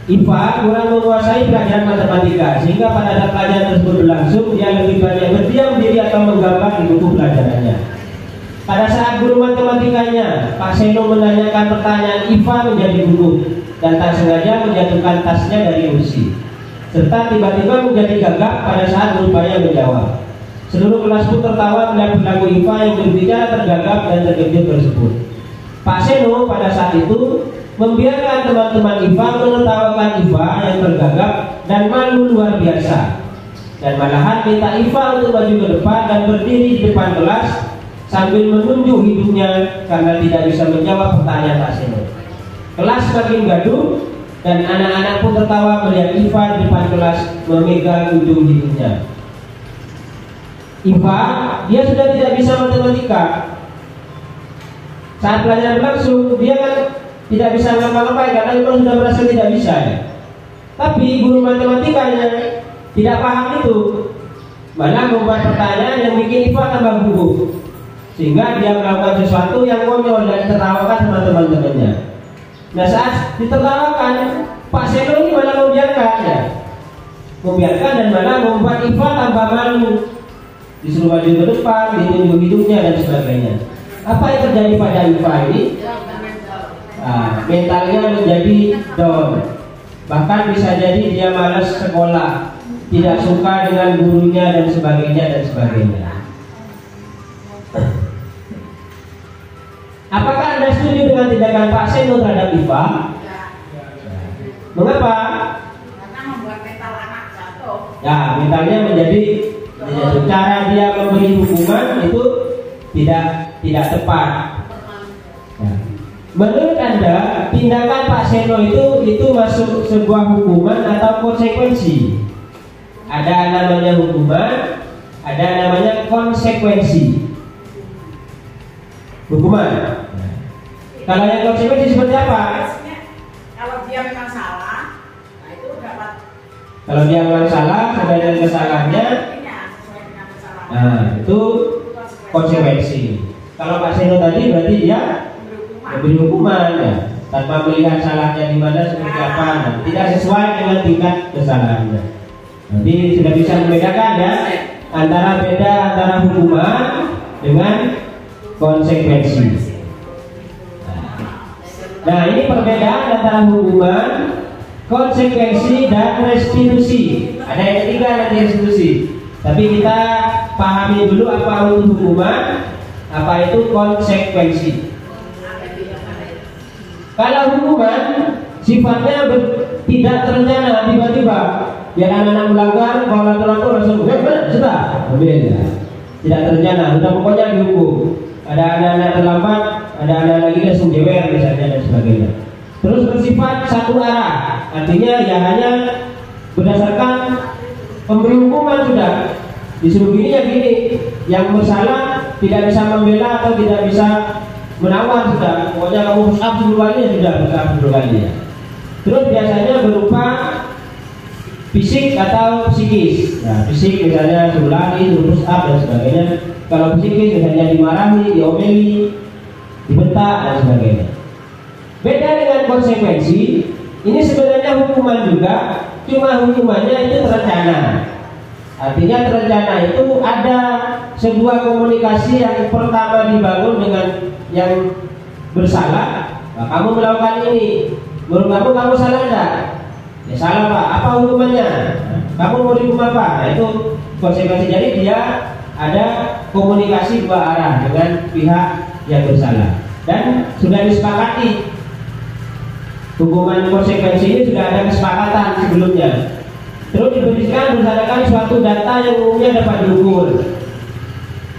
IPA kurang menguasai pelajaran matematika, sehingga pada saat pelajaran tersebut berlangsung, dia lebih banyak berdiam diri atau menggambar di buku pelajarannya. Pada saat guru matematikanya, Pak Seno menanyakan pertanyaan, IPA menjadi gugup dan tak sengaja menjatuhkan tasnya dari kursi, serta tiba-tiba menjadi gagap pada saat berupaya menjawab. Seluruh kelas pun tertawa melihat perilaku IPA yang berbicara tergagap dan terkejut tersebut. Pak Seno pada saat itu membiarkan teman-teman IPA menertawakan IPA yang tergagap dan malu luar biasa, dan malahan minta IPA untuk maju ke depan dan berdiri di depan kelas sambil menunjuk hidungnya karena tidak bisa menjawab pertanyaan Pak Seno. Kelas semakin gaduh dan anak-anak pun tertawa melihat IPA di depan kelas memegang ujung hidungnya. IPA, dia sudah tidak bisa matematika. Saat pelajaran berlangsung, dia kan tidak bisa ngapa-ngapain karena memang sudah merasa tidak bisa ya. Tapi guru matematikanya tidak paham itu, malah membuat pertanyaan yang bikin IPA tambah gugup, sehingga dia melakukan sesuatu yang konyol dan ditertawakan sama teman-temannya. Nah, saat ditertawakan, Pak Seno ini malah membiarkan ya, dan malah membuat IPA tambah malu, disuruh maju ke depan, ditunjuk hidungnya dan sebagainya. Apa yang terjadi pada IPA ini? Nah, mentalnya menjadi down. Bahkan bisa jadi dia malas sekolah, tidak suka dengan gurunya dan sebagainya. Apakah Anda setuju dengan tindakan Pak Seno terhadap IPA? Mengapa? Karena membuat mental anak jatuh. Ya, mentalnya menjadi cara dia memberi hukuman itu tidak tepat. Ya. Menurut Anda, tindakan Pak Seno itu masuk sebuah hukuman atau konsekuensi? Ada namanya hukuman, ada namanya konsekuensi. Hukuman. Kalau yang konsekuensi seperti apa? Kalau dia memang salah, nah itu dapat. Kalau dia memang salah, sesuai dengan kesalahannya, nah itu konsekuensi. Kalau Pak Seno tadi berarti dia memberi hukuman ya, tanpa melihat salahnya di mana seperti apa, nah, tidak sesuai dengan tingkat kesalahannya. Jadi sudah bisa membedakan ya antara hukuman dengan konsekuensi. Nah, ini perbedaan antara hukuman, konsekuensi dan restitusi. Ada yang ketiga nanti restitusi. Tapi kita pahami dulu apa itu hukuman, apa itu konsekuensi. Kalau hukuman sifatnya tidak terencana, tiba-tiba biar anak-anak melanggar, kalau aturan langsung sudah berbeda. Tidak terencana, sudah pokoknya dihukum. Ada anak-anak terlambat, ada anak lagi langsung jewer misalnya dan sebagainya. Terus bersifat satu arah, artinya ya hanya berdasarkan pemberi hukuman sudah disuruh gini ya gini, yang bersalah tidak bisa membela atau tidak bisa menawar sudah, pokoknya kamu push up 10 kali ya sudah push up 10 kali ya. Terus biasanya berupa fisik atau psikis. Nah, fisik misalnya suruh lari, suruh push up dan sebagainya. Kalau psikis misalnya dimarahi, diomeli, dibentak dan sebagainya. Beda dengan konsekuensi, ini sebenarnya hukuman juga, cuma hukumannya itu terencana. Artinya terencana itu ada sebuah komunikasi yang pertama dibangun dengan yang bersalah. Nah, kamu melakukan ini, menurut kamu salah enggak? Ya salah Pak, apa hukumannya? Kamu mau dihukum apa? Nah, itu konsekuensi. Jadi dia ada komunikasi dua arah dengan pihak yang bersalah dan sudah disepakati. Hukuman konsekuensi ini sudah ada kesepakatan sebelumnya. Terus diberikan berdasarkan suatu data yang umumnya dapat diukur.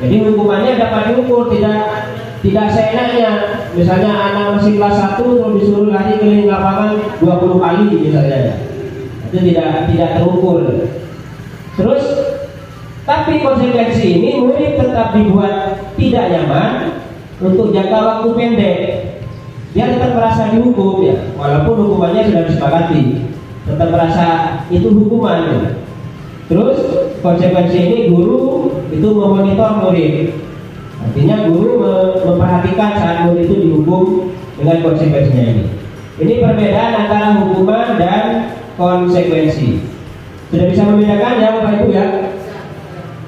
Jadi hukumannya dapat diukur, tidak seenaknya. Misalnya anak masih kelas 1 terus disuruh lari keliling lapangan 20 kali misalnya. Itu tidak terukur. Terus tapi konsekuensi ini murid tetap dibuat tidak nyaman untuk jangka waktu pendek. Dia tetap merasa dihukum ya, walaupun hukumannya sudah disepakati, tetap merasa itu hukuman. Terus konsekuensi ini guru itu memonitor murid. Artinya guru memperhatikan saat murid itu dihukum dengan konsekuensinya ini. Ini perbedaan antara hukuman dan konsekuensi. Sudah bisa membedakan ya Bapak Ibu ya?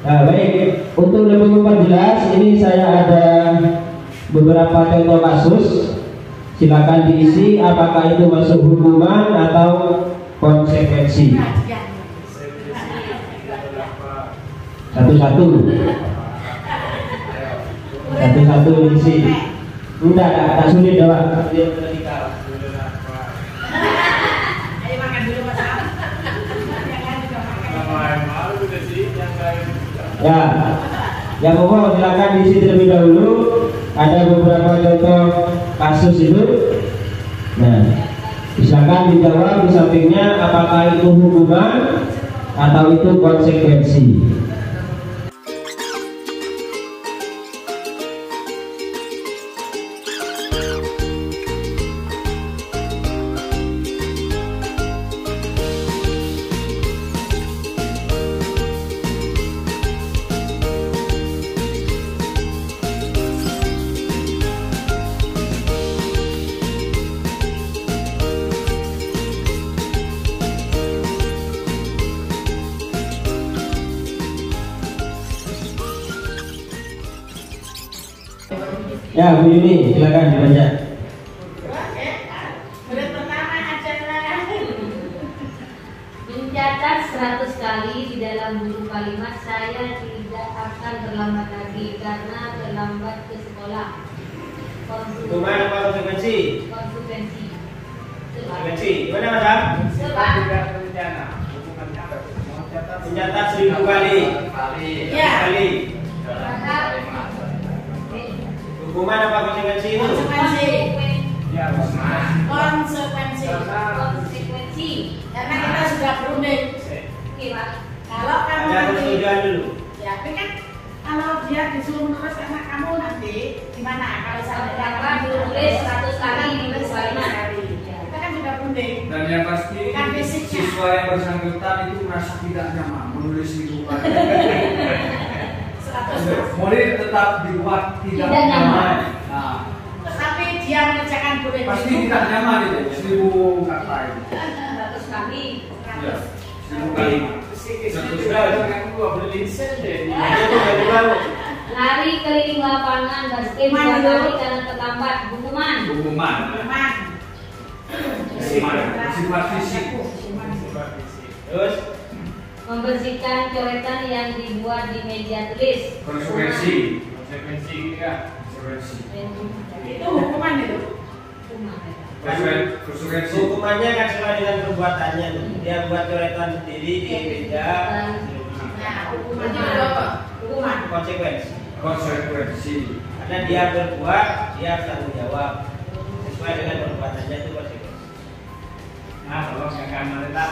Nah, baik, untuk lebih memperjelas ini saya ada beberapa contoh kasus. Silakan diisi apakah itu masuk hukuman atau konsekuensi. Satu-satu diisi. Enggak, tak sulit Pak. Ya, yang pokok silakan diisi terlebih dahulu. Ada beberapa contoh kasus itu. Nah, silakan dijawab di sampingnya apakah itu hukuman atau itu konsekuensi. Ya, Bu Yuni, silakan dibaca. Murid pertama adalah mencatat 100 kali di dalam buku kalimat saya tidak akan terlambat lagi karena terlambat ke sekolah. Hukuman apa konsekuensi? Konsekuensi. Konsekuensi. Gimana Mas? Sebab Mencatat 1000 kali. Ya. Kali. Hukuman apa konsekuensi itu? Konsekuensi. Konsekuensi. Karena kita sudah berunding. Kalau kamu Ada nanti, persetujuan dulu. ya, tapi kan kalau dia disuruh menulis anak kamu nanti gimana? Kalau saya Dapat tulis 100 kali di buku kalimat. kita kan sudah berunding. Dan yang pasti Kan fisiknya. siswa yang bersangkutan itu merasa tidak nyaman menulis di buku. 100. Murid tetap dibuat tidak Tidak nyaman. nyaman. Nah, Tapi dia mengerjakan boleh. pasti tidak nyaman itu 1000 kata itu. 100 kali. Ya, 1000 kali. Lari keliling lapangan basket 2 kali karena terlambat. Hukuman. Hukuman. Sifat fisik. Terus Membersihkan coretan yang dibuat di meja tulis. Konsekuensi. Konsekuensi ya. Konsekuensi. Itu hukuman itu. Konsekuensi. hukumannya kan sesuai dengan perbuatannya. Dia buat coretan sendiri di meja. Nah, hukuman itu apa? Hukuman. Konsekuensi. Konsekuensi. Karena dia berbuat, dia harus tanggung jawab sesuai dengan perbuatannya, itu konsekuensi. Nah, tolong yang kanan letak.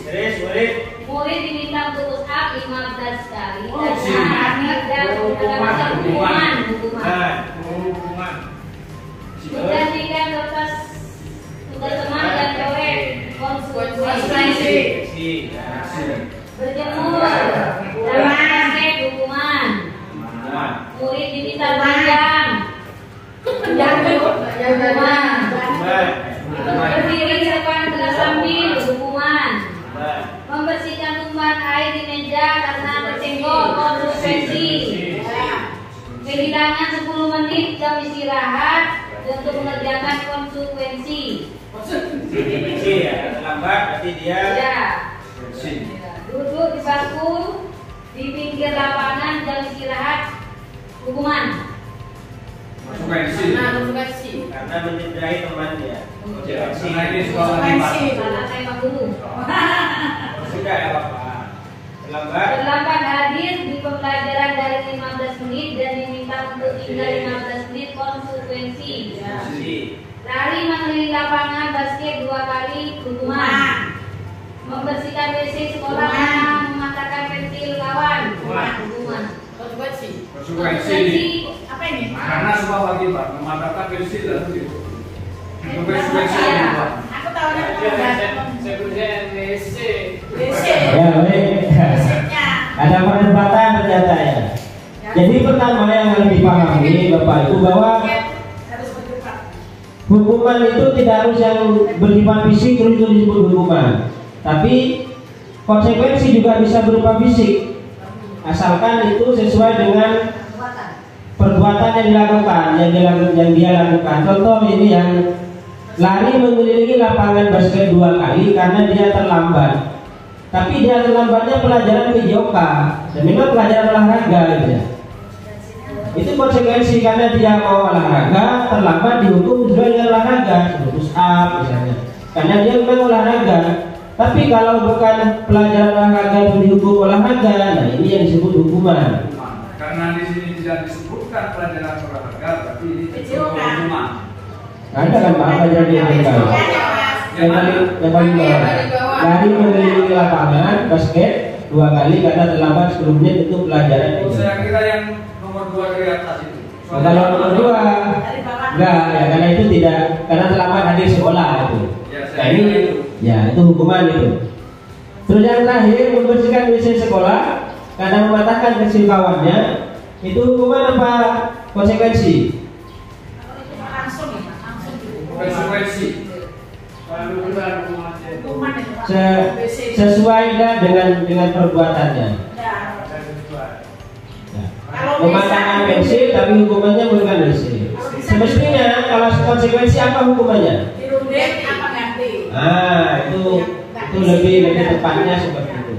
Terus murid Murid diminta untuk push up 15 kali Oh, dan sih. tidak menggunakan hukuman. Hukuman. Menggantikan kertas tugas teman dan coret. Konsekuensi. konsekuensi. Berjemur dan basket hukuman. Hukuman. Murid diminta panjang. Hukuman. Berdiri di depan kelas sambil hukuman. Membersihkan tumpahan air di meja karena tersenggol konsekuensi. Kehilangan 10 menit jam istirahat untuk mengerjakan dengan konsekuensi. Konsekuensi ya, terlambat berarti dia. Ya. Sini. Duduk di bangku di pinggir lapangan jam istirahat, hukuman. Konsekuensi. Karena mencederai temannya. Konsekuensi. Karena ini sekolah di Karena saya Pak Guru. Sudah ya Bapak. Terlambat. Terlambat hadir di pembelajaran dari 15 menit dan diminta untuk tinggal 15 menit, konsekuensi. Lari mengelilingi lapangan basket 2 kali, hukuman. Membersihkan WC sekolah karena mematahkan pensil kawan, hukuman. Konsekuensi. Apa ini? Karena semua lagi Pak mematahkan pensil lalu gitu. Konsekuensi Ya. Pak. Aku tahu ada Saya kerja WC. Ya, baik. Ada perdebatan ternyata ya. Jadi pertama yang harus dipahami Bapak Ibu bahwa harus berdebat. hukuman itu tidak harus yang bersifat fisik terus itu disebut hukuman. Tapi konsekuensi juga bisa berupa fisik. Asalkan itu sesuai dengan perbuatan yang dilakukan, yang dia lakukan. Contoh ini yang lari mengelilingi lapangan basket 2 kali karena dia terlambat. Tapi dia terlambatnya pelajaran PJOK dan memang pelajaran olahraga gitu ya. Itu konsekuensi karena dia mau olahraga terlambat dihukum sesuai dengan olahraga, push up misalnya. Karena dia memang olahraga. Tapi kalau bukan pelajaran olahraga itu dihukum olahraga, nah ini yang disebut hukuman. Karena di sini tidak disebutkan pelajaran olahraga, tapi ini PJOK. hukuman. Ada kan Pak pelajaran di olahraga? Yang paling bawah. Lari mengelilingi lapangan basket 2 kali karena terlambat sebelumnya itu pelajaran. Oh, saya kira yang nomor 2 dari atas itu. Kalau nomor 2 enggak ya, karena itu tidak, karena terlambat hadir sekolah itu. Ya, Nah saya ini kira itu. ya itu hukuman itu. Terus yang terakhir membersihkan WC sekolah karena mematahkan pensil kawannya, itu hukuman apa konsekuensi? Langsung ya, Pak. Langsung dihukum. Konsekuensi. Hukuman itu, Pak. Sesuai dengan perbuatannya. Ya. Ya. Kalau Mematahkan pensil tapi hukumannya bukan WC. Semestinya kalau konsekuensi apa hukumannya? dirundek apa ganti? Itu lebih tepatnya seperti itu.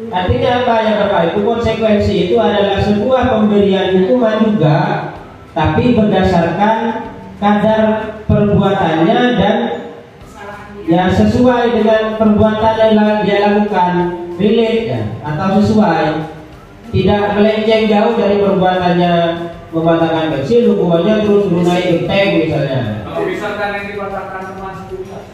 Artinya apa ya Bapak Ibu? Konsekuensi itu adalah sebuah pemberian hukuman juga, tapi berdasarkan kadar perbuatannya dan ya sesuai dengan perbuatan yang dia lakukan, relate ya, atau sesuai, tidak melenceng jauh dari perbuatannya. Mematahkan pensil hukumannya terus naik genteng misalnya. Kalau misalkan yang dipatahkan teman sekelas,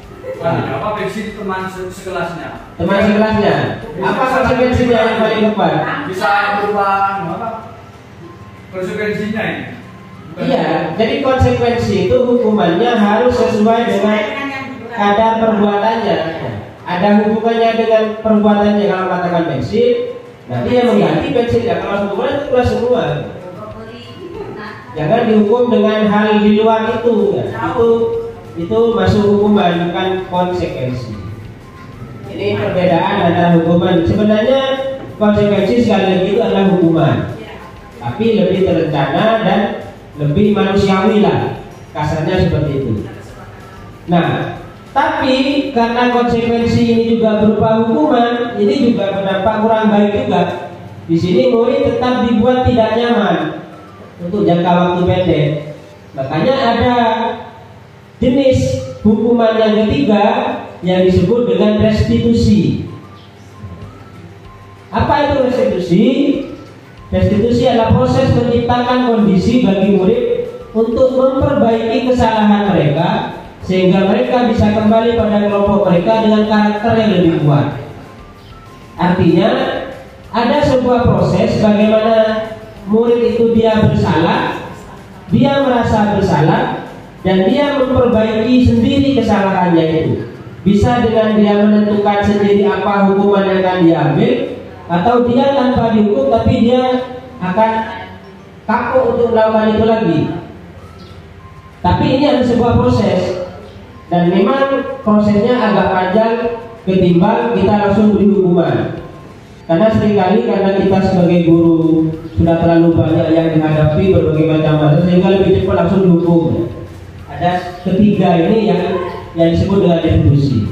apa pensil teman sekelasnya? Teman sekelasnya, apa konsekuensinya yang paling tepat? Bisa berupa apa? Konsekuensinya ini. Iya, jadi konsekuensi itu hukumannya harus sesuai dengan kadar perbuatannya. Ada hubungannya dengan perbuatannya. Kalau mengatakan pensil, nah dia mengganti pensilnya. Kalau hukuman itu kelas semua. Jangan dihukum dengan hal di luar itu. Ya. Itu masuk hukuman, bukan konsekuensi. Ini perbedaan antara hukuman. Sebenarnya konsekuensi sekali lagi itu adalah hukuman, tapi lebih terencana dan lebih manusiawi lah, kasarnya seperti itu. Nah, tapi karena konsekuensi ini juga berupa hukuman, ini juga berdampak kurang baik juga. Di sini murid tetap dibuat tidak nyaman untuk jangka waktu pendek. Makanya ada jenis hukuman yang ketiga yang disebut dengan restitusi. Apa itu restitusi? Restitusi adalah proses menciptakan kondisi bagi murid untuk memperbaiki kesalahan mereka sehingga mereka bisa kembali pada kelompok mereka dengan karakter yang lebih kuat. Artinya ada sebuah proses bagaimana murid itu dia bersalah, dia merasa bersalah, dan dia memperbaiki sendiri kesalahannya itu. Bisa dengan dia menentukan sendiri apa hukuman yang akan diambil, atau dia tanpa dihukum tapi dia akan kaku untuk melakukan itu lagi. Tapi ini ada sebuah proses, dan memang prosesnya agak panjang ketimbang kita langsung beri hukuman. Karena seringkali karena kita sebagai guru sudah terlalu banyak yang dihadapi berbagai macam masalah sehingga lebih cepat langsung dihukum. Ada Ada ketiga ini yang disebut dengan restitusi.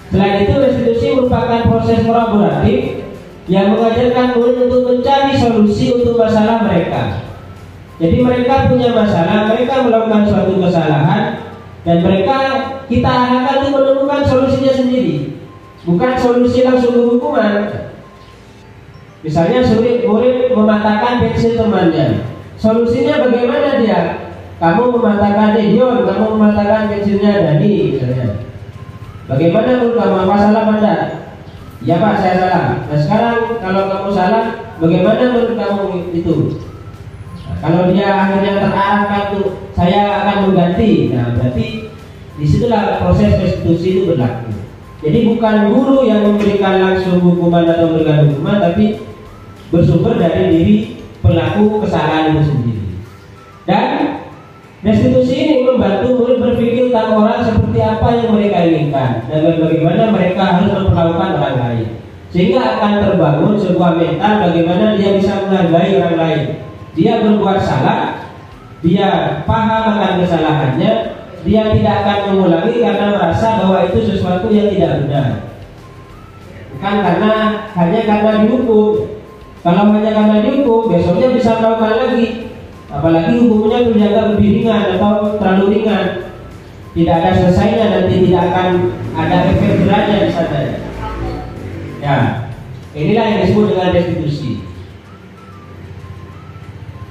Selain itu, restitusi merupakan proses kolaboratif yang mengajarkan murid untuk mencari solusi untuk masalah mereka. Jadi mereka punya masalah, mereka melakukan suatu kesalahan, dan kita arahkan untuk menemukan solusinya sendiri, bukan solusi langsung ke hukuman. Misalnya murid mematahkan pensil temannya, solusinya bagaimana dia? Kamu mematahkan Dion, kamu mematahkan pensilnya Dani misalnya. Bagaimana menurut kamu, apa salah Anda? Ya Pak, saya salah. Nah sekarang kalau kamu salah, bagaimana menurut kamu itu? Nah, kalau dia akhirnya terarahkan tuh, saya akan mengganti. Nah berarti disitulah proses restitusi itu berlaku. Jadi bukan guru yang memberikan langsung hukuman atau memberikan hukuman, tapi bersumber dari diri pelaku kesalahan itu sendiri. Dan restitusi ini membantu murid berpikir tentang orang seperti apa yang mereka inginkan dan bagaimana mereka harus memperlakukan orang lain, sehingga akan terbangun sebuah mental bagaimana dia bisa menghargai orang lain. Dia berbuat salah, dia paham akan kesalahannya, dia tidak akan mengulangi karena merasa bahwa itu sesuatu yang tidak benar, bukan hanya karena dihukum. Kalau hanya karena dihukum, besoknya bisa melakukan lagi. Apalagi hukumnya terjaga lebih ringan atau terlalu ringan, tidak ada selesainya, nanti tidak akan ada efek beratnya di sana. Ya, inilah yang disebut dengan restitusi.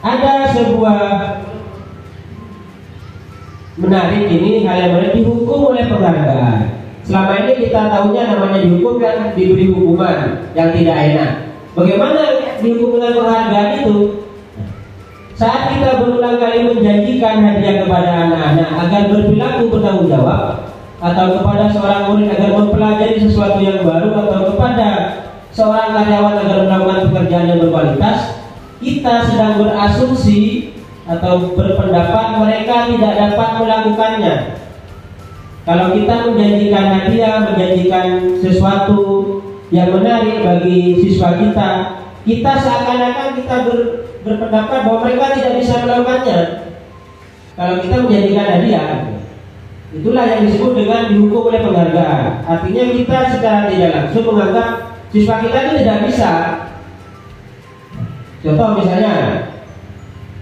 Ada sebuah menarik ini, hal yang menarik, dihukum oleh penghargaan. Selama ini kita tahunya namanya dihukum kan diberi hukuman yang tidak enak. Bagaimana dihukum dengan penghargaan itu? Saat kita berulang kali menjanjikan hadiah kepada anak-anak agar berperilaku bertanggung jawab, atau kepada seorang murid agar mempelajari sesuatu yang baru, atau kepada seorang karyawan agar melakukan pekerjaan yang berkualitas, kita sedang berasumsi atau berpendapat mereka tidak dapat melakukannya. Kalau kita menjanjikan hadiah, menjanjikan sesuatu yang menarik bagi siswa kita seakan-akan kita berpendapat bahwa mereka tidak bisa melakukannya. Kalau kita menjadikan hadiah, itulah yang disebut dengan dihukum oleh penghargaan. Artinya kita secara tidak langsung menganggap siswa kita itu tidak bisa. Contoh misalnya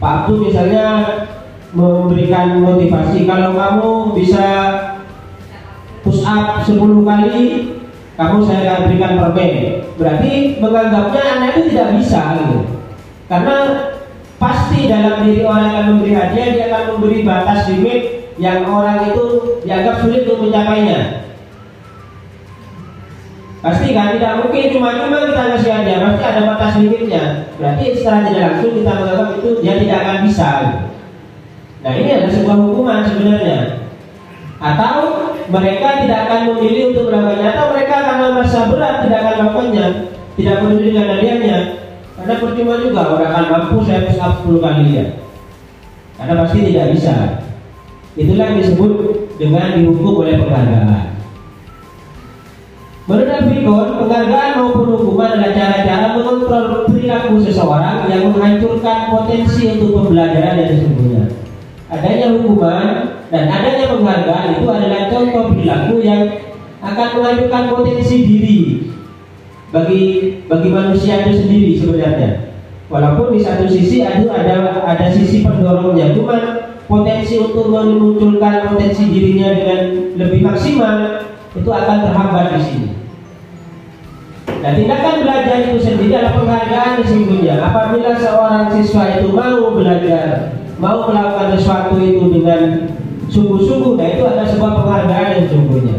Pak Abdul misalnya memberikan motivasi, kalau kamu bisa push up 10 kali, kamu saya akan berikan permen. Berarti menganggapnya anak itu tidak bisa gitu. Karena pasti dalam diri orang yang memberi hadiah, dia akan memberi batas limit yang orang itu dianggap sulit untuk mencapainya. Pasti kan, tidak mungkin cuma kita ngasih hadiah, pasti ada batas limitnya. Berarti secara tidak langsung kita menganggap itu dia tidak akan bisa gitu. Nah ini adalah sebuah hukuman sebenarnya. Atau mereka tidak akan memilih untuk melakukannya, atau mereka karena merasa berat tidak akan melakukannya, tidak peduli dengan hadiahnya. Karena percuma juga orang akan mampu saya push up 10 kali ya, karena pasti tidak bisa. Itulah yang disebut dengan dihukum oleh penghargaan. Menurut Bikon, penghargaan maupun hukuman adalah cara-cara mengontrol perilaku seseorang yang menghancurkan potensi untuk pembelajaran yang sesungguhnya. Adanya hukuman dan adanya penghargaan itu adalah contoh perilaku yang akan menghancurkan potensi diri bagi manusia itu sendiri sebenarnya. Walaupun di satu sisi ada sisi pendorongnya, cuma potensi untuk memunculkan potensi dirinya dengan lebih maksimal itu akan terhambat di sini. Nah, tindakan belajar itu sendiri adalah penghargaan sesungguhnya. Apabila seorang siswa itu mau belajar, mau melakukan sesuatu itu dengan sungguh-sungguh, nah itu adalah sebuah penghargaan yang sesungguhnya.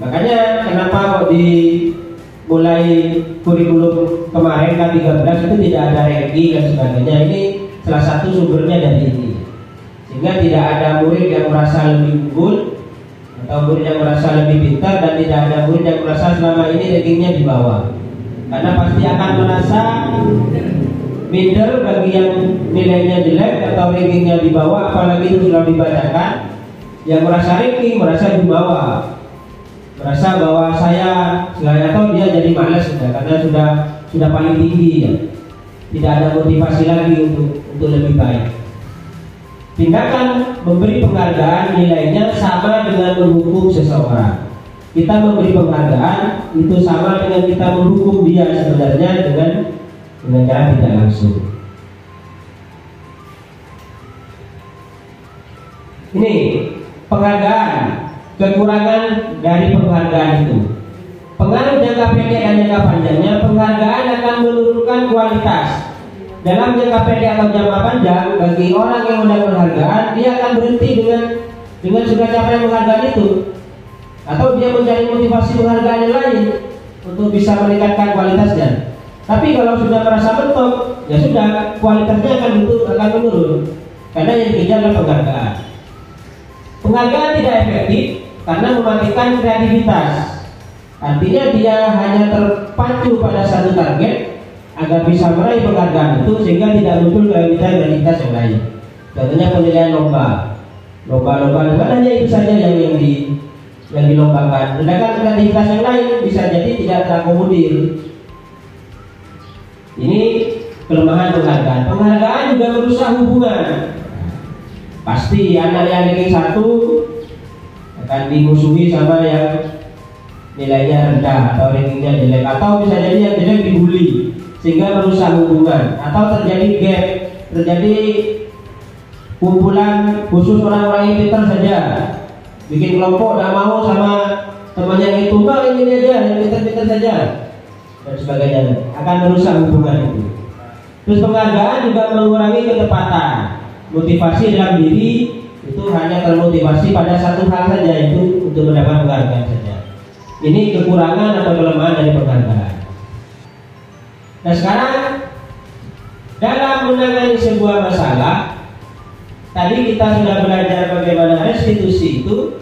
Makanya kenapa kok di mulai kurikulum kemarin K13 itu tidak ada ranking dan sebagainya, ini salah satu sumbernya dari ini. Sehingga tidak ada murid yang merasa lebih unggul atau murid yang merasa lebih pintar, dan tidak ada murid yang merasa selama ini rankingnya di bawah. Karena pasti akan merasa minder bagi yang nilainya jelek atau rankingnya di bawah, apalagi itu sudah dibacakan. Yang merasa ranking merasa di bawah, merasa bahwa saya atau dia jadi malas sudah, karena sudah paling tinggi ya. Tidak ada motivasi lagi untuk lebih baik. Tindakan memberi penghargaan nilainya sama dengan menghukum seseorang. Kita memberi penghargaan itu sama dengan kita menghukum dia sebenarnya dengan cara tidak langsung. Ini penghargaan, kekurangan dari penghargaan itu. Pengaruh jangka pendek dan jangka panjangnya, penghargaan akan menurunkan kualitas. Dalam jangka pendek atau jangka panjang, bagi orang yang mendapat penghargaan, dia akan berhenti dengan sudah capaian penghargaan itu, atau dia mencari motivasi penghargaan yang lain untuk bisa meningkatkan kualitasnya. Tapi kalau sudah merasa mentok, ya sudah, kualitasnya akan menurun karena yang dikejar adalah penghargaan. Penghargaan tidak efektif karena mematikan kreativitas. Artinya dia hanya terpacu pada satu target agar bisa meraih penghargaan itu, sehingga tidak muncul kreativitas yang lain. Contohnya penilaian lomba hanya itu saja yang dilombakan. Sedangkan kreativitas yang lain bisa jadi tidak terakomodir. Ini kelemahan penghargaan. Penghargaan juga merusak hubungan. Pasti anak yang ranking 1 akan dimusuhi sama yang nilainya rendah atau rankingnya jelek, atau bisa jadi yang jelek dibully sehingga merusak hubungan, atau terjadi gap, terjadi kumpulan khusus orang-orang yang pintar saja, bikin kelompok tidak mau sama temannya yang itu, ini aja yang pintar-pintar saja dan sebagainya, akan merusak hubungan itu. Terus penghargaan juga mengurangi ketepatan. Motivasi dalam diri itu hanya termotivasi pada satu hal saja, itu untuk mendapat penghargaan saja. Ini kekurangan atau kelemahan dari penghargaan. Nah sekarang dalam menangani sebuah masalah, tadi kita sudah belajar bagaimana restitusi itu.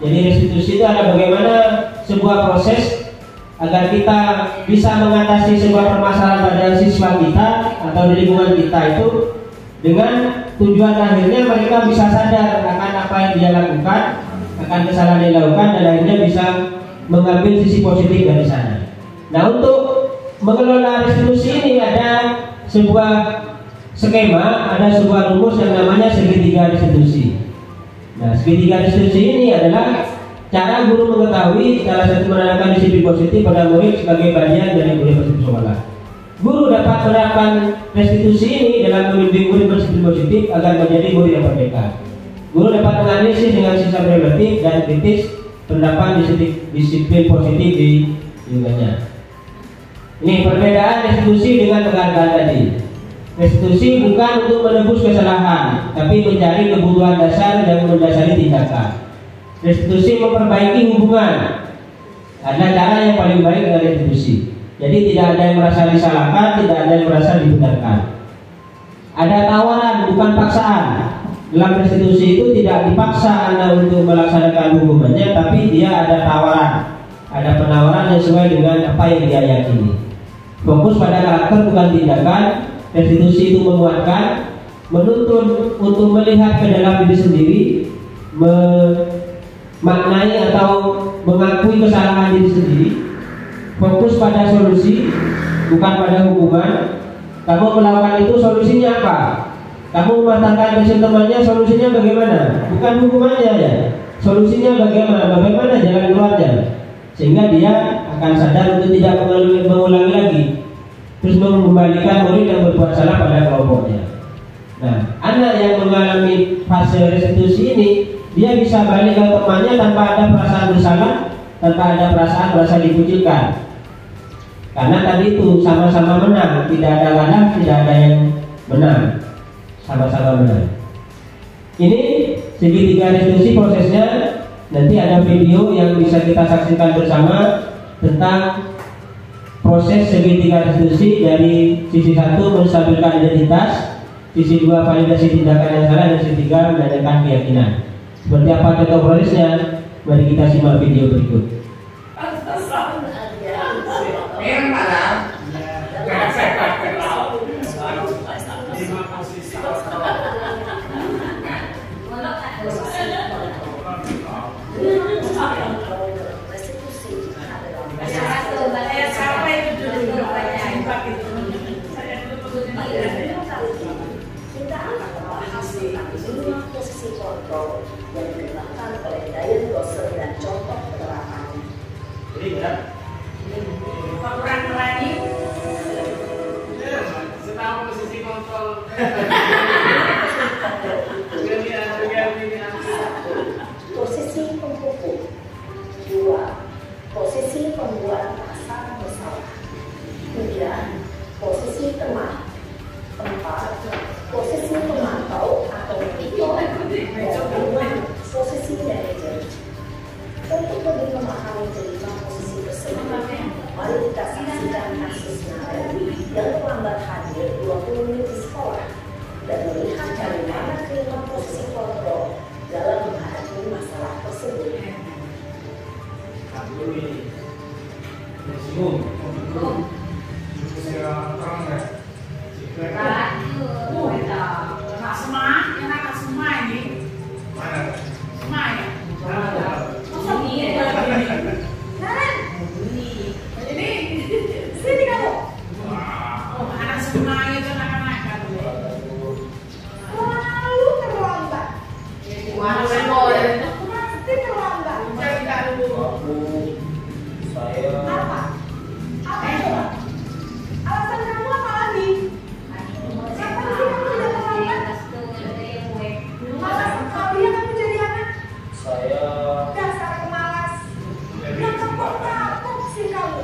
Jadi restitusi itu adalah bagaimana sebuah proses agar kita bisa mengatasi sebuah permasalahan pada siswa kita atau di lingkungan kita itu, dengan tujuan akhirnya mereka bisa sadar akan apa yang dia lakukan, akan kesalahan yang dilakukan, dan akhirnya bisa mengambil sisi positif dari sana. Nah, untuk mengelola restitusi ini ada sebuah skema, ada sebuah rumus yang namanya segitiga restitusi. Nah, segitiga restitusi ini adalah cara guru mengetahui salah satu menanamkan disiplin positif pada murid sebagai bagian dari budaya positif sekolah. Guru dapat menerapkan restitusi ini dalam membimbing murid bersiklus positif agar menjadi murid yang merdeka. Guru dapat menganalisis dengan sisa reflektif dan kritis penerapan disiplin positif di lingkungannya. Ini perbedaan restitusi dengan penghargaan tadi. Restitusi bukan untuk menebus kesalahan, tapi mencari kebutuhan dasar yang mendasari tindakan. Restitusi memperbaiki hubungan. Ada cara yang paling baik dengan restitusi. Jadi tidak ada yang merasa disalahkan, tidak ada yang merasa dibenarkan. Ada tawaran, bukan paksaan. Dalam restitusi itu tidak dipaksa Anda untuk melaksanakan hukumannya, tapi dia ada tawaran, ada penawaran yang sesuai dengan apa yang dia yakini. Fokus pada karakter bukan tindakan. Restitusi itu menguatkan, menuntun untuk melihat ke dalam diri sendiri, memaknai atau mengakui kesalahan diri sendiri. Fokus pada solusi, bukan pada hukuman. Kamu melakukan itu, solusinya apa? Kamu mematahkan passion temannya, solusinya bagaimana? Bukan hukumannya ya. Solusinya bagaimana? Bagaimana jalan keluarnya? Sehingga dia akan sadar untuk tidak mengulangi lagi. Terus mengembalikan murid yang berbuat salah pada kelompoknya. Nah, anak yang mengalami fase restitusi ini, dia bisa balik ke temannya tanpa ada perasaan bersalah, tanpa ada perasaan merasa dikucilkan. Karena tadi itu sama-sama menang, tidak ada kalah, tidak ada yang menang, sama-sama menang. Ini segitiga restitusi prosesnya. Nanti ada video yang bisa kita saksikan bersama tentang proses segitiga restitusi dari sisi 1 menstabilkan identitas, sisi 2 validasi tindakan yang salah, dan sisi 3 menandakan keyakinan. Seperti apa contoh prosesnya? Mari kita simak video berikut. pelendaian brosur dan contoh penerapannya. Jadi enggak? Kurang lagi. Setahu posisi kontrol. Posisi pemukul. 2. Posisi pembuat pasar bersalah. 3. Posisi teman. 4. Posisi pemantau atau monitor. Dan 5. Posisi manajer. Untuk lebih memahami kelima posisi tersebut, mari kita saksikan kasus Narewi yang terlambat hadir 20 menit di sekolah dan melihat dari mana kelima posisi kontrol dalam menghadapi masalah tersebut. Anak semua ini. Mana? Semua ya. Masa ini? Naren. Ini. Sini kamu. Oh, anak semua itu anak-anak kan. Selalu terlambat. Wah, pasti terlambat. Cerita dulu. Apa? Apa coba? Alasan kamu apa lagi? Siapa sih kamu tidak terlambat? Malas sekali ya kamu jadi anak. Dasar pemalas. Yang kapok sih kamu.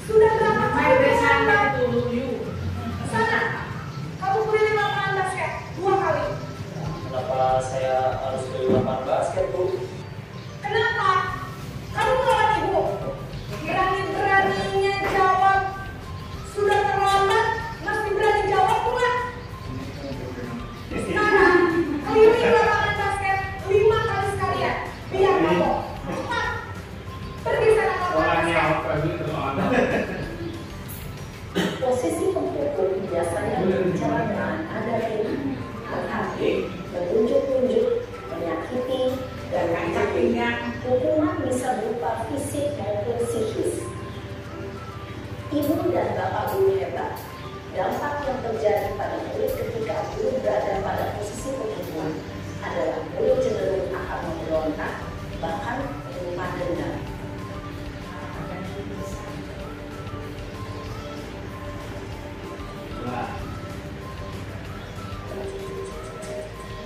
Sudah berapa kali terlambat? Sana, kamu keliling lapangan basket 2 kali. Kenapa saya harus beli lapangan basket, Bu? Kenapa? Kamu melawan ibu. Berani-beraninya jawab. Sudah terlambat, masih berani jawab pula. Sekarang, keliling lapangan basket 5 kali sekalian. Biar kapok. Cepat. Pergi sana ke Orangnya lapangan apa gitu? Posisi pemukul biasanya berbicara dengan nada tinggi, menghakimi, menunjuk-nunjuk, menyakiti, dan mencari. Hukuman bisa berupa fisik maupun psikis. Ibu dan bapak guru hebat. Dampak yang terjadi pada murid ketika guru berada pada posisi pemukul adalah murid cenderung akan memberontak, bahkan menyimpan dendam.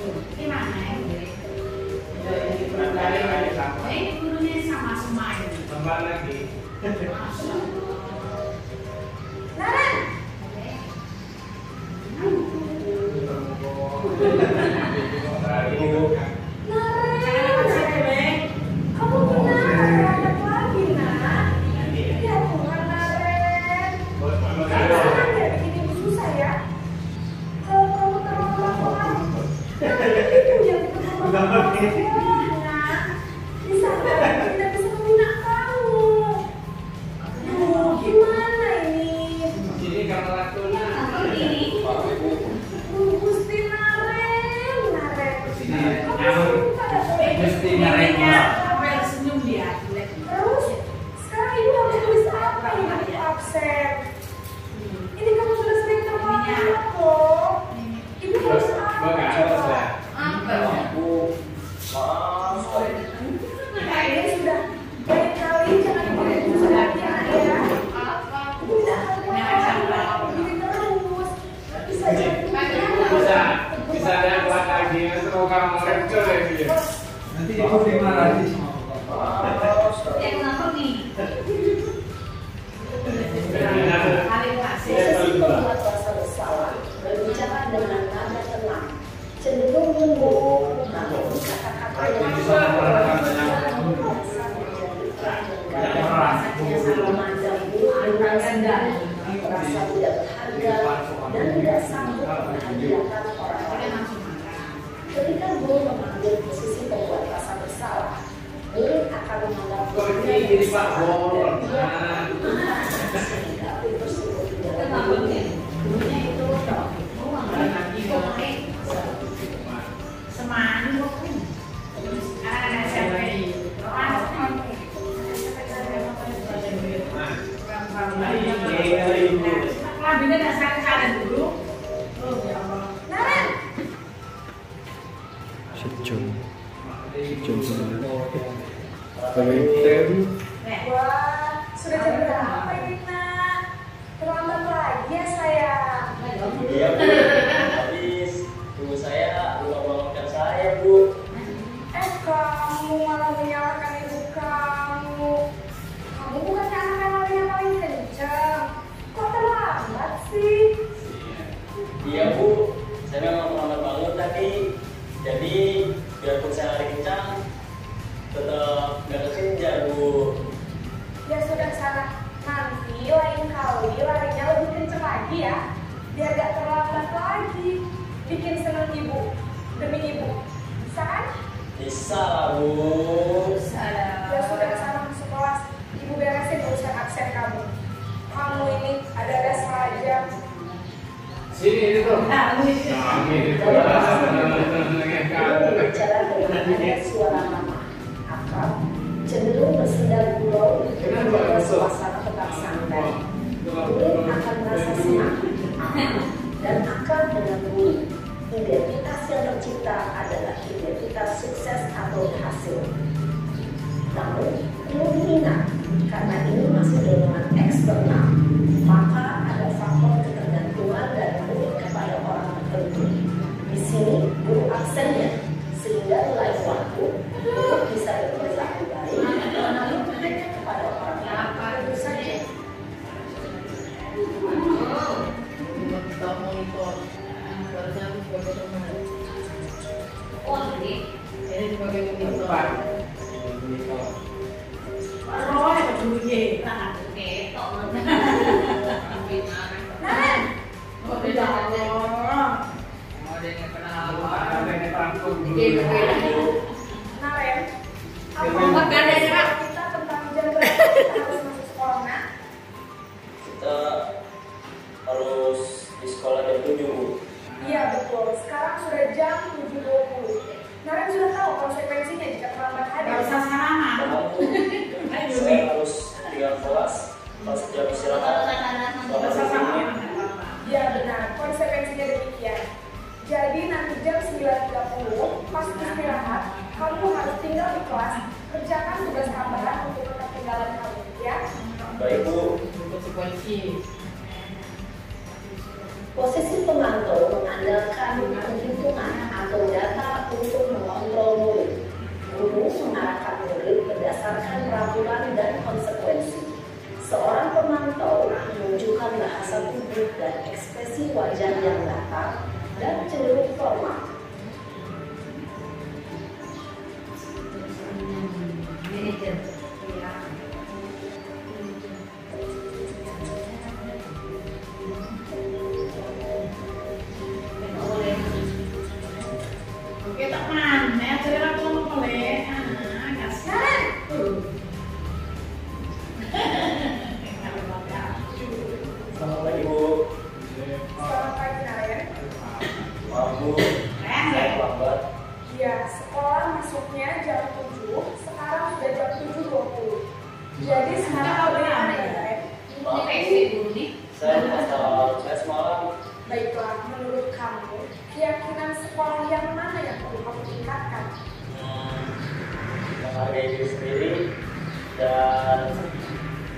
Ini mana ini? Ini gurunya sama semua ini. Tambah lagi. Naren. Naren. Kamu kenapa terlambat lagi, nak? Ya Tuhan, Naren. Sekarang dia bikin ibu susah ya. Kalau kamu terlambat lagi, nanti ibu yang terlambat sekolah, nak. Bisa nggak tidak bisa membina kamu? Aduh, gimana ini? Ini karena lakunya. Gusti Naren. Gusti Naren. Sampai senyum dia. Terus, sekarang ibu harus tulis apa ini di absen? Ini kamu sudah sering terlambat kok. Ibu harus apa coba? Ini sudah banyak kali jangan begitu sudah ya. Ibu tidak akan begini terus. Bisa jadi Bisa ada kuat lagi. Terus kamu lecur lagi. Nanti ibu dimarahin sama bapak. Posisi pembuat rasa bersalah berbicara dengan nada tenang, cenderung lembut, namun kata-kata yang memandang buruk dengan sendiri, merasa tidak berharga dan tidak sanggup membahagiakan orang lain. Ketika guru mengambil posisi pembuat rasa bersalah, murid akan menganggap dirinya Jadi Pak bersalah Bor. dan dia akan sehingga hal tersebut tidak gurunya itu Semani kok. Ada siapa ini? Lambinya tidak sekali dulu. Oh ya Allah. Naren. Sejam. Wah, sudah jam berapa ini nak? Terlambat lagi ya sayang. Iya Bu, habis ibu saya lupa bangunkan saya Bu. Kamu malah menyalahkan ibu kamu. Kamu bukannya anak yang larinya paling kencang. Kok terlambat sih? Iya Bu, saya memang terlambat bangun tadi. Jadi biarpun saya lari kencang, tetap nggak kekejar Bu. Ya sudah sana. Nanti lain kali larinya lebih kencang lagi ya. Biar gak terlambat lagi. Bikin senang ibu. Demi ibu. Bisa kan? Bisa lah Bu. Ya sudah sana masuk kelas. Ibu beresin urusan absen kamu. Kamu ini ada-ada saja. Sini itu. Berbicara dengan ada suara mama akrab, cenderung bersendal gurau dengan menjaga suasana tetap santai. Murid akan merasa senang, aman, dan akan dengan guru. Identitas yang tercipta adalah identitas sukses atau hasil. Namun, perlu diingat, karena ini masih dorongan eksternal, maka ada faktor ketergantungan dari murid kepada orang tertentu. Di sini, guru absennya, sehingga nilai waktu untuk bisa berperilaku baik, namun hanya kepada orang tertentu saja. Naren, apa kita tentang jam berapa kita harus masuk sekolah nak? Kita harus di sekolah jam 7 Bu. Iya betul, sekarang sudah jam 7.20. Naren sudah tahu konsekuensinya jika terlambat hadir. Kamu, saya harus tinggal kelas pas jam istirahat. Ya benar, konsekuensinya demikian. Jadi nanti jam 9.30 pas istirahat, kamu harus tinggal di kelas, kerjakan tugas tambahan untuk ketinggalan kamu, ya? Baik Bu. Posisi pemantau mengandalkan penghitungan atau data untuk mengontrol murid. Guru mengarahkan murid berdasarkan peraturan dan konsekuensi. Seorang pemantau menunjukkan bahasa tubuh dan ekspresi wajah yang datar dan cenderung formal. Selamat pagi Bu. Selamat pagi Naren. Maaf Bu, saya terlambat. Ya, sekolah masuknya jam 7, sekarang sudah jam 7.20. Jadi sekarang bagaimana ya Naren? Saya pasal saya semalam. Baiklah, menurut kamu, keyakinan sekolah yang mana yang perlu kamu tingkatkan? Menghargai diri sendiri dan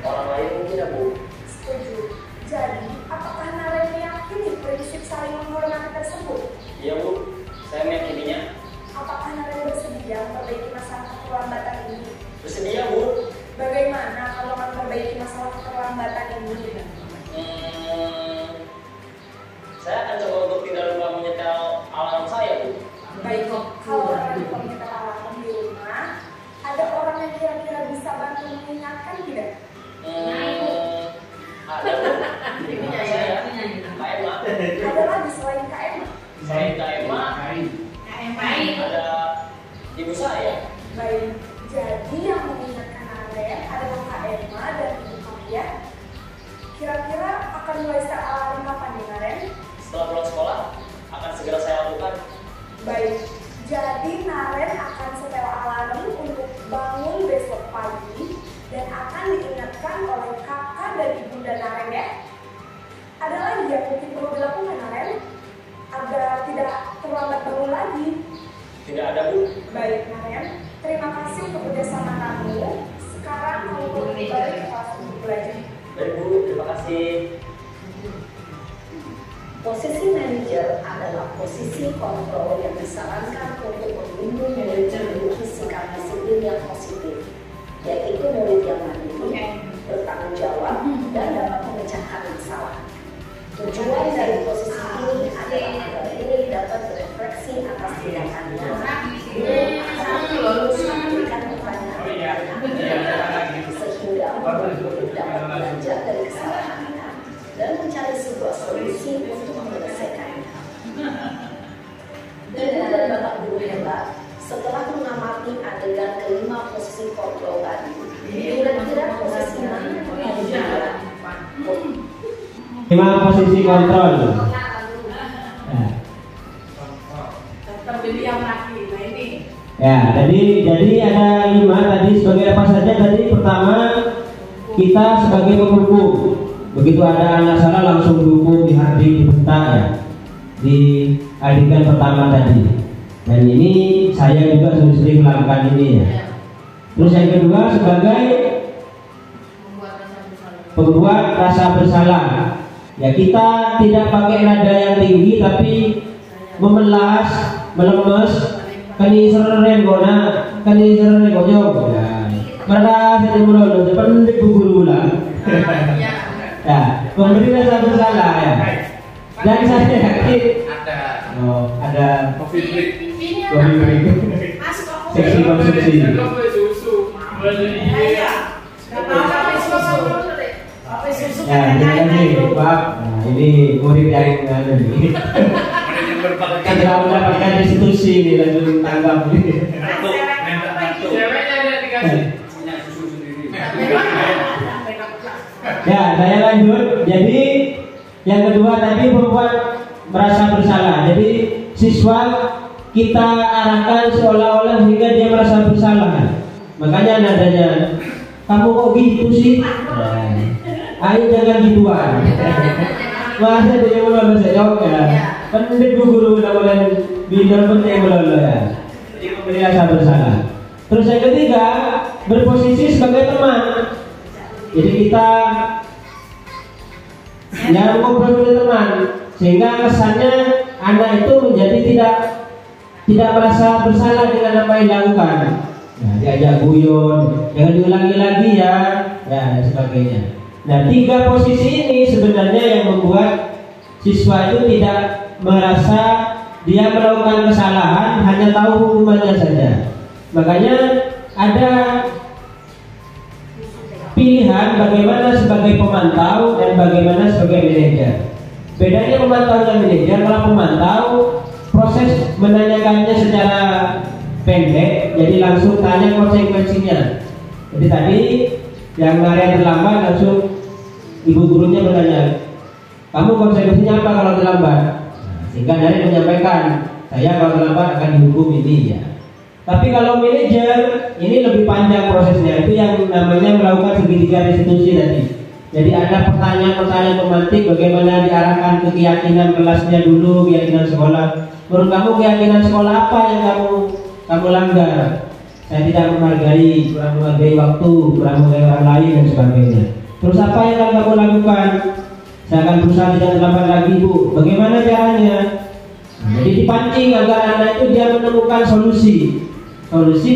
orang lain mungkin ya Bu. Setuju. Jadi, apakah Naren meyakini prinsip saling menghormati tersebut? Iya Bu, saya meyakininya. Apakah Naren bersedia memperbaiki masalah keterlambatan ini? Bersedia Bu. Bagaimana kalau memperbaiki masalah keterlambatan ini? Saya akan coba untuk tidak lupa menyetel alarm saya Bu. Baik, kalau Naren lupa menyetel alarm di rumah, ada orang yang kira-kira bisa bantu mengingatkan tidak? Ada Bu. Saya Kak Emma. Ada lagi selain Kak Emma? Selain Kak Emma, ada ibu saya. Baik, jadi yang mengingatkan Naren adalah Kak Emma dan ibu kalian. Kira-kira akan mulai start alarm kapan nih Naren? Setelah pulang sekolah, akan segera saya lakukan. Baik, jadi Naren akan setel alarm untuk bangun besok pagi dan akan diingatkan oleh kakak dan ibunda Naren ya. Ada lagi yang mungkin perlu dilakukan Naren agar tidak terlambat bangun lagi. Tidak ada Bu. Baik Naren, terima kasih untuk Baik Bu, terima kasih. Posisi manajer adalah posisi kontrol yang disarankan untuk membimbing murid memiliki sikap disiplin yang positif, yaitu murid yang mandiri, bertanggung jawab, dan dapat memecahkan masalah. Tujuan dari posisi ini adalah agar murid dapat berefleksi atas tindakannya, memberikan pertanyaan sehingga murid dapat belajar dari kesalahannya dan mencari sebuah solusi untuk menyelesaikannya. Ibu dan Bapak Guru hebat, setelah mengamati adegan kelima posisi kontrol tadi, kira-kira posisi mana yang paling benar? 5 posisi kontrol. Terpilih yang laki, nah ini. Ya, jadi ada 5 tadi. Sebagai apa saja tadi? Pertama, kita sebagai penghukum. Begitu ada anak salah langsung dihukum, dihardik, dibentak ya, di adegan pertama tadi. Dan ini saya juga sering melakukan ini ya. Terus yang kedua sebagai pembuat rasa bersalah. Ya, kita tidak pakai nada yang tinggi tapi memelas, melemes, kani seren gona, kani seren gonyok. Mereka saya mulai pendik guru lah. Ya, memberi rasa bersalah ya. Dan saya yakin ada Ini seksi konsumsi. Ya, terima kasih Pak. Nah, ini murid yang ini. Kita mendapatkan institusi ini langsung tanggap. Ceweknya ada dikasih punya susu sendiri. Ya, saya lanjut. Jadi yang kedua tadi membuat merasa bersalah. Jadi siswa kita arahkan seolah-olah hingga dia merasa bersalah. Makanya nadanya, kamu kok gitu sih? Ayo jangan gituan. Masa dia mulai bisa jawab ya. Pendidik guru mulai bilang penting mulai ya. Jadi memberi rasa bersalah. Terus yang ketiga berposisi sebagai teman. Jadi kita yang ngobrol dengan teman, sehingga kesannya anak itu menjadi tidak merasa bersalah dengan apa yang dilakukan. Nah, diajak guyon, jangan diulangi lagi ya, dan sebagainya. Nah, 3 posisi ini sebenarnya yang membuat siswa itu tidak merasa dia melakukan kesalahan, hanya tahu hukumannya saja. Makanya ada pilihan bagaimana sebagai pemantau dan bagaimana sebagai manajer. Bedanya pemantau dan manajer, kalau pemantau proses menanyakannya secara pendek, jadi langsung tanya konsekuensinya. Jadi tadi yang area terlambat langsung ibu gurunya bertanya, kamu konsekuensinya apa kalau terlambat? Sehingga dari menyampaikan, saya kalau terlambat akan dihukum ini ya. Tapi kalau manajer ini lebih panjang prosesnya, itu yang namanya melakukan segitiga restitusi tadi. Jadi ada pertanyaan-pertanyaan pemantik, bagaimana diarahkan ke keyakinan kelasnya dulu, keyakinan sekolah. Menurut kamu keyakinan sekolah apa yang kamu langgar? Saya tidak menghargai, kurang menghargai waktu, kurang menghargai orang lain dan sebagainya. Terus apa yang akan kamu lakukan? Saya akan berusaha tidak terlambat lagi Bu. Bagaimana caranya? Jadi dipancing agar anak itu dia menemukan solusi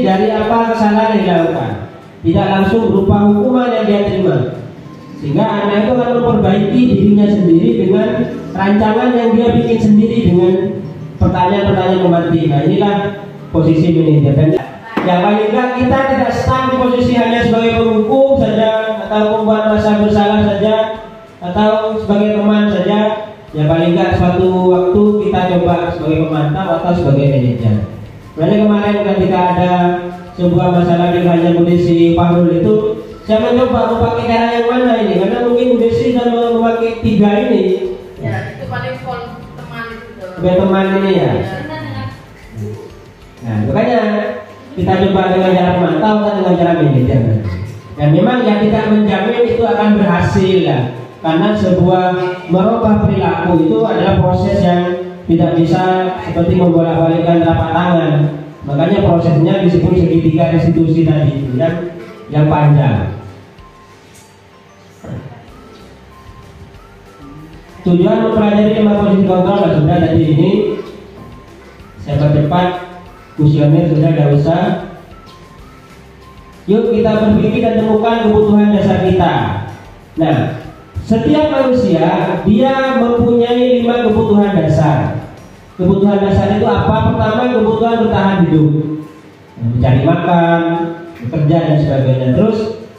dari apa kesalahan yang dilakukan, tidak langsung berupa hukuman yang dia terima. Sehingga anak itu akan memperbaiki dirinya sendiri dengan rancangan yang dia bikin sendiri dengan pertanyaan-pertanyaan pemantik. Nah, inilah posisi manajer. Dan ya paling enggak kita tidak stuck di posisi hanya sebagai penghukum saja, atau membuat rasa bersalah saja, atau sebagai teman saja. Ya paling enggak suatu waktu kita coba sebagai pemantau atau sebagai manajer. Makanya kemarin ketika ada sebuah masalah di kerajaan Bu Desi Fahrul itu, saya mencoba memakai cara yang mana ini, karena mungkin Bu Desi sudah memakai 3 ini. Ya, itu paling teman itu. Sebagai teman ini ya. Nah, makanya kita coba dengan cara pemantau atau dengan cara manajer. Dan memang yang tidak menjamin itu akan berhasil ya. Karena sebuah merubah perilaku itu adalah proses yang tidak bisa seperti membolak-balikkan telapak tangan. Makanya prosesnya disebut segitiga restitusi tadi itu yang panjang. tujuan mempelajari 5 posisi kontrol sudah tadi ini. Saya percepat, kuesioner sudah gak usah. Yuk kita berpikir dan temukan kebutuhan dasar kita. Nah, setiap manusia dia mempunyai 5 kebutuhan dasar. Kebutuhan dasar itu apa? Pertama, kebutuhan bertahan hidup, mencari makan, bekerja dan sebagainya. Terus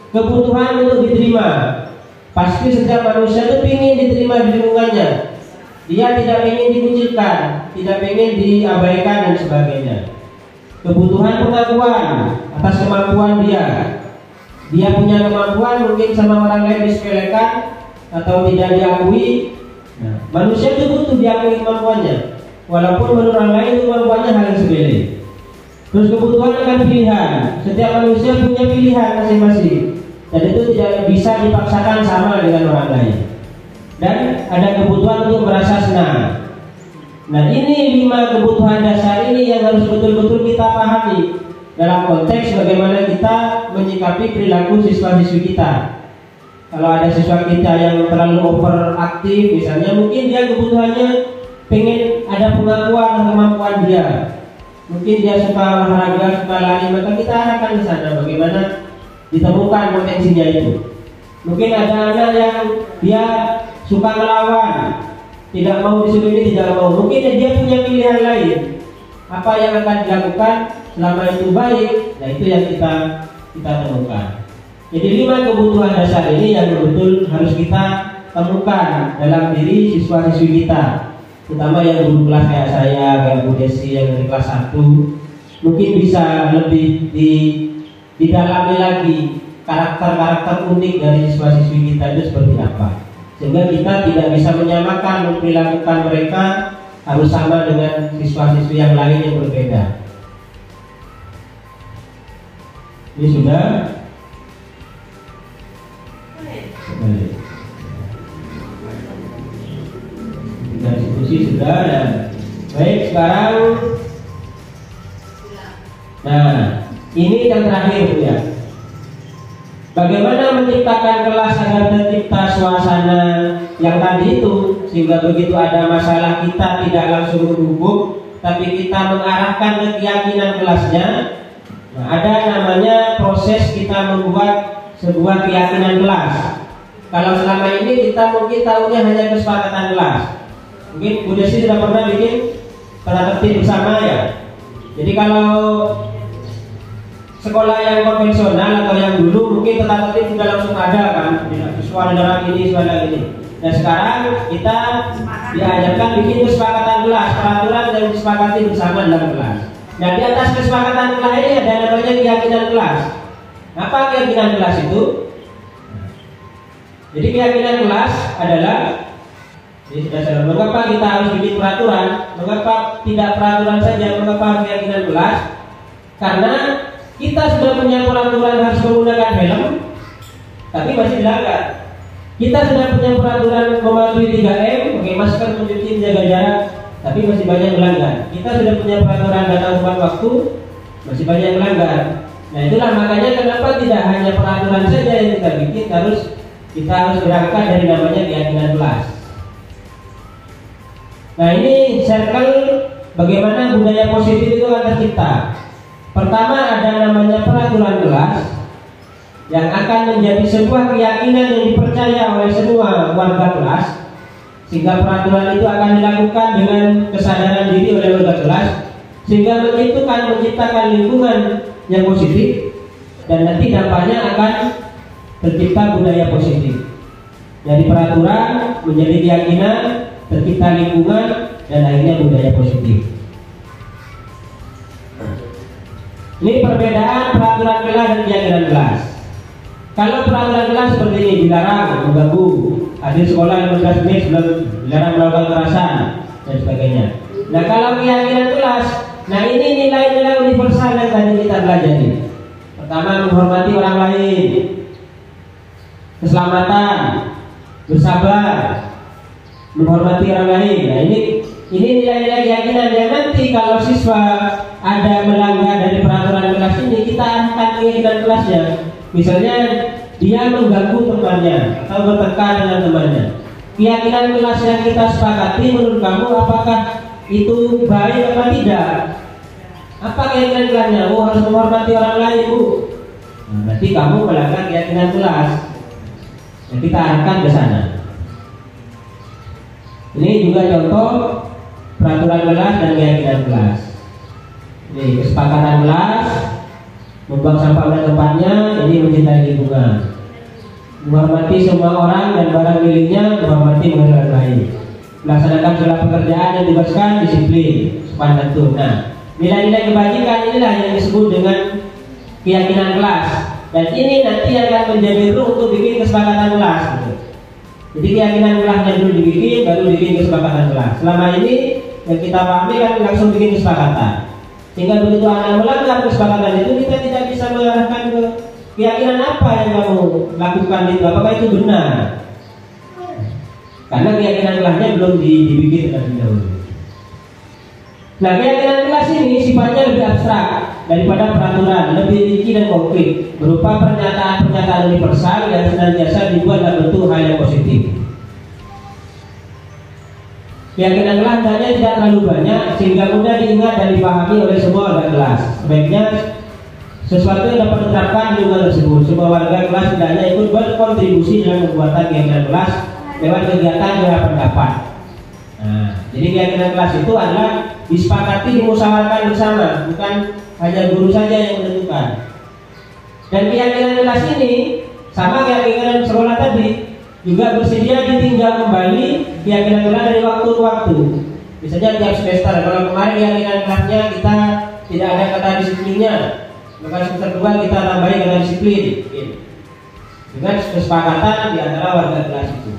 kebutuhan untuk diterima. Pasti setiap manusia itu ingin diterima di lingkungannya. Dia tidak ingin dikucilkan, tidak ingin diabaikan dan sebagainya. Kebutuhan pengakuan atas kemampuan dia. Dia punya kemampuan mungkin sama orang lain disepelekan atau tidak diakui. Nah, manusia itu butuh diakui kemampuannya, walaupun menurut orang lain itu kemampuannya hal yang sepele. Terus kebutuhan akan pilihan. Setiap manusia punya pilihan masing-masing, dan itu tidak bisa dipaksakan sama dengan orang lain. Dan ada kebutuhan untuk merasa senang. Nah, ini 5 kebutuhan dasar ini yang harus betul-betul kita pahami dalam konteks bagaimana kita menyikapi perilaku siswa-siswi kita. Kalau ada siswa kita yang terlalu overaktif, misalnya mungkin dia kebutuhannya pengen ada pengakuan kemampuan dia. Mungkin dia suka olahraga, suka lari, maka kita arahkan ke sana bagaimana ditemukan potensinya itu. Mungkin ada anak yang dia suka melawan, tidak mau disuruh ini, tidak mau. Mungkin dia punya pilihan lain. Apa yang akan dilakukan selama itu baik, nah itu yang kita temukan. Jadi 5 kebutuhan dasar ini yang betul harus kita temukan dalam diri siswa-siswi kita, terutama yang guru kelas kayak saya, kayak Bu Desi yang dari kelas 1. Mungkin bisa lebih didalami lagi karakter-karakter unik dari siswa-siswi kita itu seperti apa, sehingga kita tidak bisa menyamakan memperlakukan mereka harus sama dengan siswa-siswi yang lain yang berbeda. Ini sudah diskusi sudah ya. Baik, sekarang nah ini yang terakhir ya. Bagaimana menciptakan kelas agar tercipta suasana yang tadi itu, sehingga begitu ada masalah kita tidak langsung berhubung, tapi kita mengarahkan ke keyakinan kelasnya. Nah, ada namanya proses kita membuat sebuah keyakinan kelas. Kalau selama ini kita mungkin tahunya hanya kesepakatan kelas. Mungkin Bu Desi sudah pernah bikin tata tertib bersama ya. Jadi kalau sekolah yang konvensional atau yang dulu mungkin tata tertib sudah langsung ada kan, suara orang ini, suara ini. Nah sekarang kita diajarkan bikin kesepakatan kelas, peraturan yang disepakati bersama dalam kelas. Nah di atas kesepakatan kelas ini ada namanya keyakinan kelas. Apa keyakinan kelas itu? Jadi keyakinan kelas adalah, ini sudah saya, mengapa kita harus bikin peraturan? Mengapa tidak peraturan saja? Mengapa keyakinan kelas? Karena kita sudah punya peraturan harus menggunakan helm, tapi masih dilanggar. Kita sudah punya peraturan mematuhi 3M, pakai masker, mencuci, menjaga jarak, tapi masih banyak melanggar. Kita sudah punya peraturan datang tepat waktu, masih banyak melanggar. Nah itulah makanya kenapa tidak hanya peraturan saja yang kita bikin, kita harus berangkat dari namanya keyakinan kelas. Nah ini circle bagaimana budaya positif itu akan tercipta. Pertama ada namanya peraturan kelas yang akan menjadi sebuah keyakinan yang dipercaya oleh semua warga kelas, sehingga peraturan itu akan dilakukan dengan kesadaran diri oleh warga kelas, sehingga menciptakan lingkungan yang positif, dan nanti dampaknya akan tercipta budaya positif. Dari peraturan menjadi keyakinan, tercipta lingkungan, dan akhirnya budaya positif. Ini perbedaan peraturan kelas dan keyakinan kelas. Kalau peraturan kelas seperti ini, dilarang mengganggu, hadir sekolah 15 menit sebelum, dilarang melakukan kekerasan dan sebagainya. Nah kalau keyakinan kelas, nah ini nilai-nilai universal yang tadi kita pelajari. Pertama, menghormati orang lain, keselamatan, bersabar, menghormati orang lain. Nah ini nilai-nilai keyakinan yang nanti kalau siswa ada melanggar dari peraturan kelas ini, kita arahkan keyakinan kelasnya. Misalnya dia mengganggu temannya atau bertengkar dengan temannya, keyakinan kelas yang kita sepakati menurut kamu apakah itu baik apa tidak? Apa keyakinan kelasnya? Oh, harus menghormati orang lain, Bu. Nah, berarti kamu melanggar keyakinan kelas. Nah, kita arahkan ke sana. Ini juga contoh peraturan kelas dan keyakinan kelas. Ini kesepakatan kelas, membuang sampah pada tempatnya, ini mencintai lingkungan, menghormati semua orang dan barang miliknya, menghormati orang lain, melaksanakan segala pekerjaan yang dibebaskan, disiplin, sopan santun. Nah, nilai-nilai kebajikan inilah yang disebut dengan keyakinan kelas, dan ini nanti akan menjadi ruh untuk bikin kesepakatan kelas. Jadi keyakinan kelasnya dulu dibikin, baru bikin kesepakatan kelas. Selama ini yang kita pahami kan langsung bikin kesepakatan. Sehingga begitu anak melanggar kesepakatan itu, kita tidak bisa mengarahkan ke keyakinan apa yang kamu lakukan itu, apakah itu benar? Karena keyakinan kelasnya belum dibikin terlebih dahulu. Nah, keyakinan kelas ini sifatnya lebih abstrak daripada peraturan, lebih rinci dan konkret, berupa pernyataan-pernyataan universal yang senantiasa dibuat dalam bentuk hal yang positif. Keyakinan kelas hendaknya tidak terlalu banyak sehingga mudah diingat dan dipahami oleh semua warga kelas. Sebaiknya sesuatu yang dapat diterapkan di lingkungan tersebut. Semua warga kelas hendaknya ikut berkontribusi dalam pembuatan keyakinan kelas lewat kegiatan gerak pendapat. Nah, jadi keyakinan kelas itu adalah disepakati, dimusyawarahkan bersama, bukan hanya guru saja yang menentukan. Dan keyakinan kelas ini sama keyakinan sekolah tadi, juga bersedia ditinjau kembali keyakinan kelas dari waktu ke waktu. Misalnya tiap semester, kalau kemarin keyakinan kelasnya kita tidak ada kata disiplinnya, maka semester 2 kita tambahin kata disiplin dengan kesepakatan di antara warga kelas itu.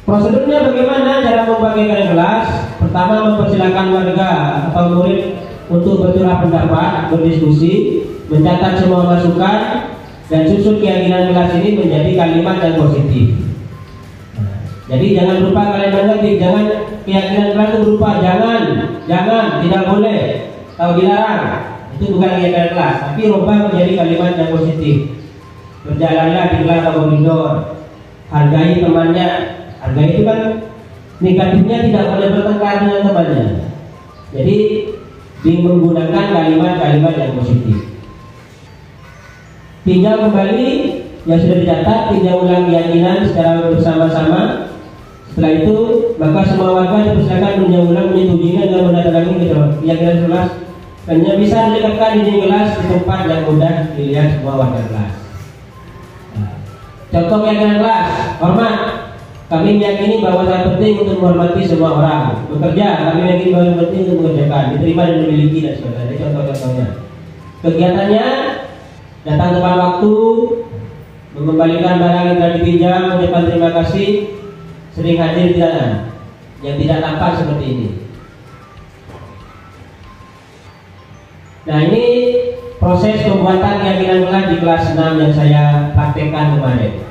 Prosedurnya bagaimana cara membuat keyakinan kelas? Pertama, mempersilakan warga atau murid untuk bercurah pendapat, berdiskusi, mencatat semua masukan, dan susun keyakinan kelas ini menjadi kalimat yang positif. Nah, jadi jangan lupa kalimat negatif, jangan keyakinan kelas itu berupa jangan, tidak boleh, atau dilarang. Itu bukan keyakinan kelas, tapi rubah menjadi kalimat yang positif. Berjalanlah di kelas atau koridor, hargai temannya. Hargai itu kan negatifnya tidak boleh bertengkar dengan temannya. Jadi menggunakan kalimat-kalimat yang positif. Tinjau kembali yang sudah dicatat, tinjau ulang keyakinan secara bersama-sama. Setelah itu, maka semua warga dipersilakan tinjau ulang menyetujuinya dengan menandatangani keyakinan kelas. Hanya bisa dilekatkan di kelas di tempat yang mudah dilihat semua warga kelas. Nah, contoh keyakinan kelas, hormat. Kami meyakini bahwa sangat penting untuk menghormati semua orang. Bekerja, kami meyakini bahwa penting untuk mengerjakan, diterima dan memiliki dan sebagainya. Contoh-contohnya. Kegiatannya, datang tepat waktu, mengembalikan barang yang telah dipinjam, mengucapkan terima kasih, sering hadir di dalam, yang tidak tampak seperti ini. Nah, ini proses pembuatan keyakinan kelas di kelas 6 yang saya praktekkan kemarin.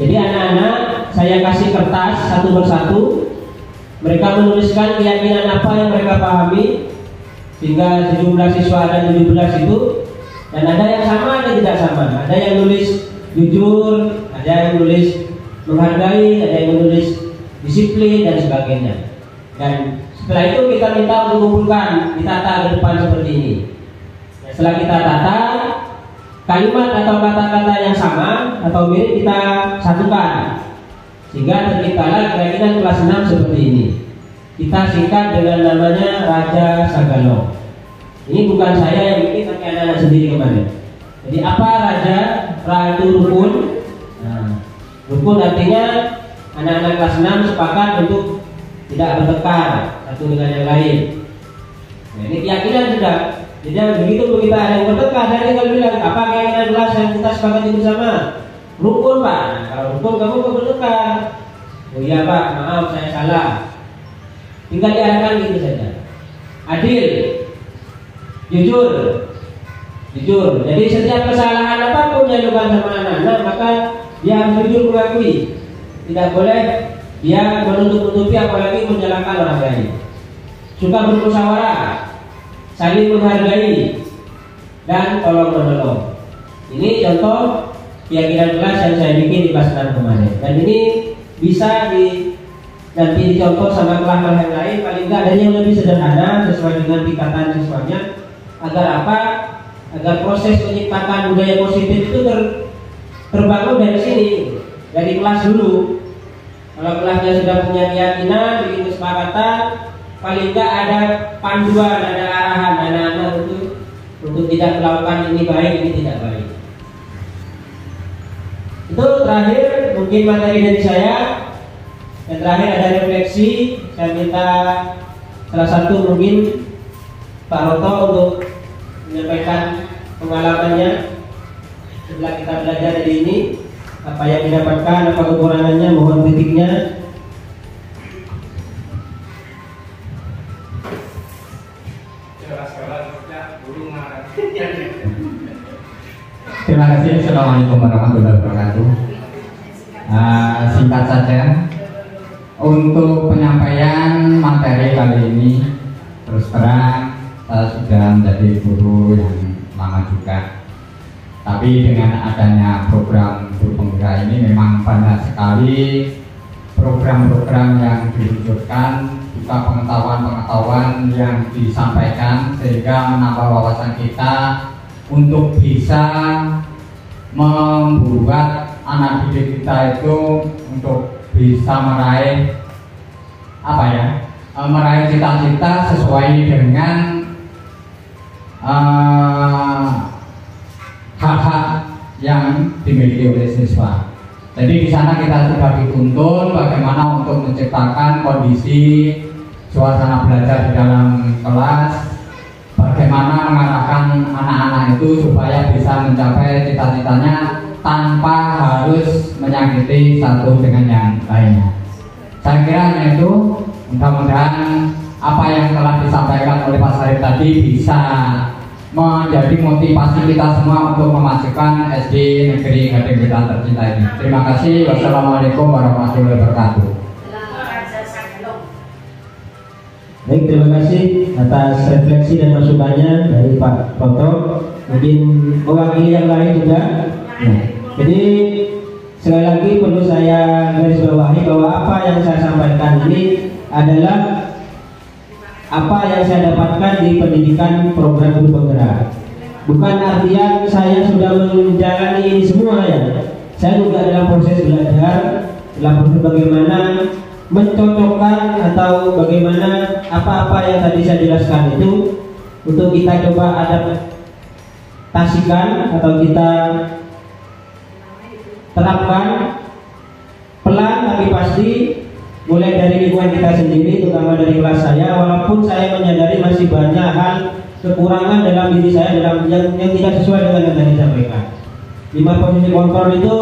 Jadi anak-anak saya kasih kertas satu persatu, mereka menuliskan keyakinan apa yang mereka pahami, sehingga sejumlah siswa ada 17 itu, dan ada yang sama, ada yang tidak sama. Ada yang nulis jujur, ada yang nulis menghargai, ada yang menulis disiplin dan sebagainya. Dan setelah itu kita minta untuk mengumpulkan, ditata ke depan seperti ini. Nah, setelah kita tata, kalimat atau kata-kata yang sama atau mirip kita satukan, sehingga terciptalah keyakinan kelas 6 seperti ini. Kita singkat dengan namanya Raja Sagalo. Ini bukan saya yang bikin, tapi anak-anak sendiri kemarin. Jadi apa raja? Ra itu rukun. Nah, rukun artinya anak-anak kelas 6 sepakat untuk tidak bertengkar satu dengan yang lain. Nah, ini keyakinan sudah. Jadi begitu kita ada yang bertengkar, saya tinggal bilang apa keyakinan kelas yang kita sepakati bersama? Rukun, Pak. Nah, kalau rukun kamu kok bertengkar? Oh iya Pak, maaf saya salah. Tinggal diarahkan gitu saja. Adil, jujur. Jadi setiap kesalahan apapun yang dilakukan sama anak-anak, maka dia harus jujur mengakui. Tidak boleh dia menutup-nutupi, apalagi menyalahkan orang lain. Suka bermusyawarah, saling menghargai, dan tolong menolong. Ini contoh keyakinan kelas yang saya bikin di kelas 6 kemarin. Dan ini bisa nanti dicontoh sama kelas-kelas yang lain, paling enggak ada yang lebih sederhana sesuai dengan tingkatan siswanya. Agar apa? Agar proses menciptakan budaya positif itu terbangun dari sini, dari kelas dulu. Kalau kelasnya sudah punya keyakinan, bikin kesepakatan, paling enggak ada panduan, ada arahan anak-anak untuk tidak melakukan ini baik, ini tidak baik. Itu terakhir mungkin materi dari saya. Dan terakhir ada refleksi. Saya minta salah satu mungkin Pak Roto untuk menyampaikan pengalamannya setelah kita belajar dari ini, apa yang didapatkan, apa kekurangannya, mohon kritiknya. Terima kasih. Assalamualaikum warahmatullahi wabarakatuh. Singkat saja untuk penyampaian materi kali ini, terus terang saya sudah menjadi guru yang lama juga. Tapi dengan adanya program guru penggerak ini memang banyak sekali program-program yang diluncurkan, juga pengetahuan-pengetahuan yang disampaikan sehingga menambah wawasan kita untuk bisa membuat anak didik kita itu untuk bisa meraih meraih cita-cita sesuai dengan hak-hak yang dimiliki oleh siswa. Jadi di sana kita sudah dituntun bagaimana untuk menciptakan kondisi suasana belajar di dalam kelas, bagaimana mengarahkan anak-anak itu supaya bisa mencapai cita-citanya tanpa harus menyakiti satu dengan yang lainnya. Saya kira hanya itu. Mudah-mudahan apa yang telah disampaikan oleh Pak Sarif tadi bisa menjadi motivasi kita semua untuk memajukan SD Negeri Gading Wetan tercinta ini. Terima kasih. Wassalamualaikum warahmatullahi wabarakatuh. Baik, terima kasih atas refleksi dan masukannya dari Pak Roto. Mungkin mewakili yang lain juga. Jadi sekali lagi perlu saya garis bawahi bahwa apa yang saya sampaikan ini adalah apa yang saya dapatkan di pendidikan program guru penggerak. Bukan artian saya sudah menjalani ini semua ya. Saya juga dalam proses belajar, dalam proses bagaimana mencocokkan atau bagaimana apa-apa yang tadi saya jelaskan itu untuk kita coba adaptasikan atau kita terapkan pelan tapi pasti, mulai dari lingkungan kita sendiri, terutama dari kelas saya. Walaupun saya menyadari masih banyak hal kekurangan dalam diri saya dalam yang tidak sesuai dengan yang tadi disampaikan. 5 posisi kontrol itu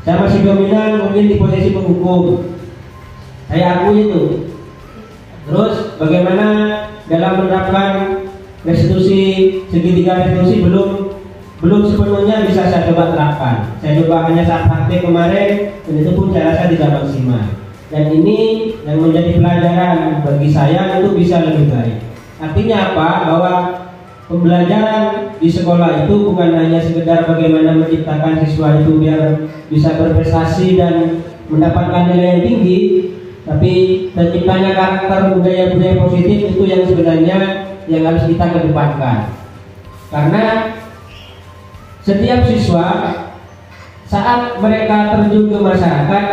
saya masih dominan mungkin di posisi penghukum. Saya akui itu. Terus bagaimana dalam menerapkan restitusi, segitiga restitusi belum sepenuhnya bisa saya coba terapkan. Saya coba hanya saat praktek kemarin, dan itu pun saya rasa tidak maksimal. Dan ini yang menjadi pelajaran bagi saya untuk bisa lebih baik. Artinya apa? Bahwa pembelajaran di sekolah itu bukan hanya sekedar bagaimana menciptakan siswa itu biar bisa berprestasi dan mendapatkan nilai yang tinggi, tapi terciptanya karakter budaya-budaya positif itu yang sebenarnya yang harus kita kedepankan. Karena setiap siswa saat mereka terjun ke masyarakat,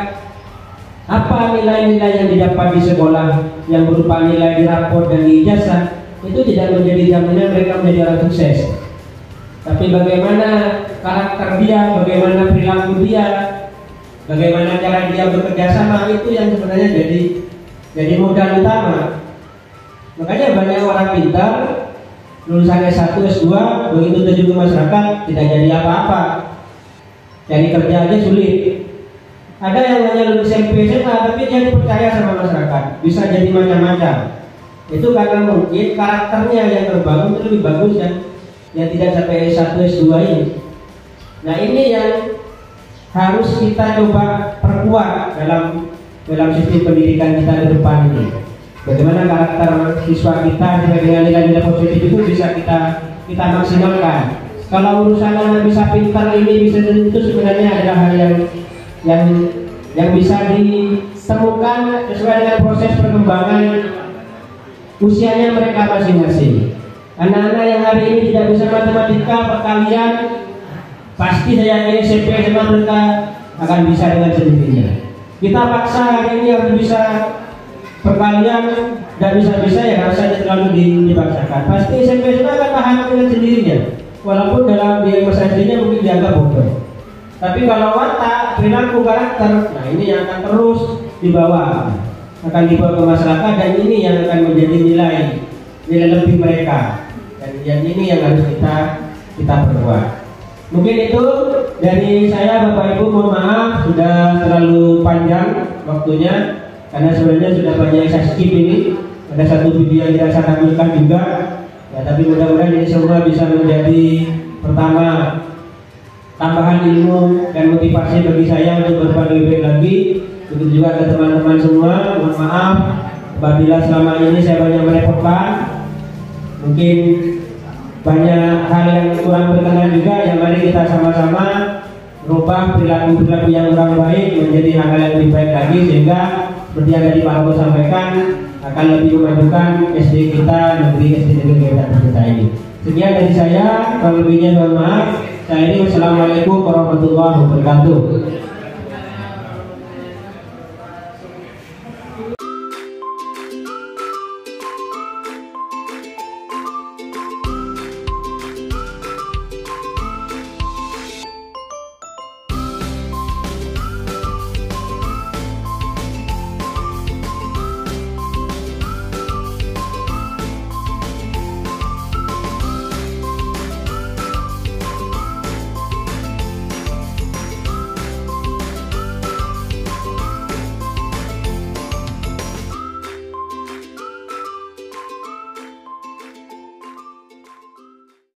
apa nilai-nilai yang didapat di sekolah yang berupa nilai di rapor dan di ijazah itu tidak menjadi jaminan mereka menjadi orang sukses. Tapi bagaimana karakter dia, bagaimana perilaku dia, bagaimana cara dia bekerja sama, itu yang sebenarnya jadi modal utama. Makanya banyak orang pintar lulusan S1, S2 begitu terjun ke masyarakat tidak jadi apa-apa, cari kerja aja sulit. Ada yang hanya lulus SMP, SMA tapi dia dipercaya sama masyarakat, bisa jadi macam-macam. Itu karena mungkin karakternya yang terbangun itu lebih bagus yang tidak sampai S1, S2 ini. Nah ini yang harus kita coba perkuat dalam sistem pendidikan kita ke depan ini. Bagaimana karakter siswa kita dengan nilai-nilai positif itu bisa kita maksimalkan kalau urusan bisa pintar ini bisa itu sebenarnya adalah hal yang bisa ditemukan sesuai dengan proses perkembangan usianya mereka masing-masing. Anak-anak yang hari ini tidak bisa matematika perkalian, pasti saya yakin SMP SMA mereka akan bisa dengan sendirinya. Kita paksa hari ini harus bisa perkalian, tidak bisa ya nggak usah terlalu dipaksakan. Pasti SMP SMA akan paham dengan sendirinya. Walaupun dalam dia masa SD-nya mungkin dianggap bodoh. Tapi kalau watak, perilaku, karakter, nah ini yang akan terus dibawa ke masyarakat, dan ini yang akan menjadi nilai lebih mereka. Dan ini yang harus kita perbuat. Mungkin itu dari saya, Bapak Ibu, mohon maaf sudah terlalu panjang waktunya karena sebenarnya sudah banyak yang saya skip ini. Ada satu video yang tidak saya tampilkan juga. Ya, tapi mudah-mudahan ini semua bisa menjadi pertama tambahan ilmu dan motivasi bagi saya untuk berbuat lebih baik lagi. Begitu juga ke teman-teman semua. Mohon maaf apabila selama ini saya banyak merepotkan. Mungkin banyak hal yang kurang berkenan juga, yang mari kita sama-sama rubah perilaku-perilaku yang kurang baik menjadi hal yang lebih baik lagi, sehingga seperti yang tadi Pak Alko sampaikan akan lebih memajukan SD kita, negeri kita ini. Sekian dari saya, kalau lebihnya mohon maaf. Saya ini wassalamualaikum warahmatullahi wabarakatuh.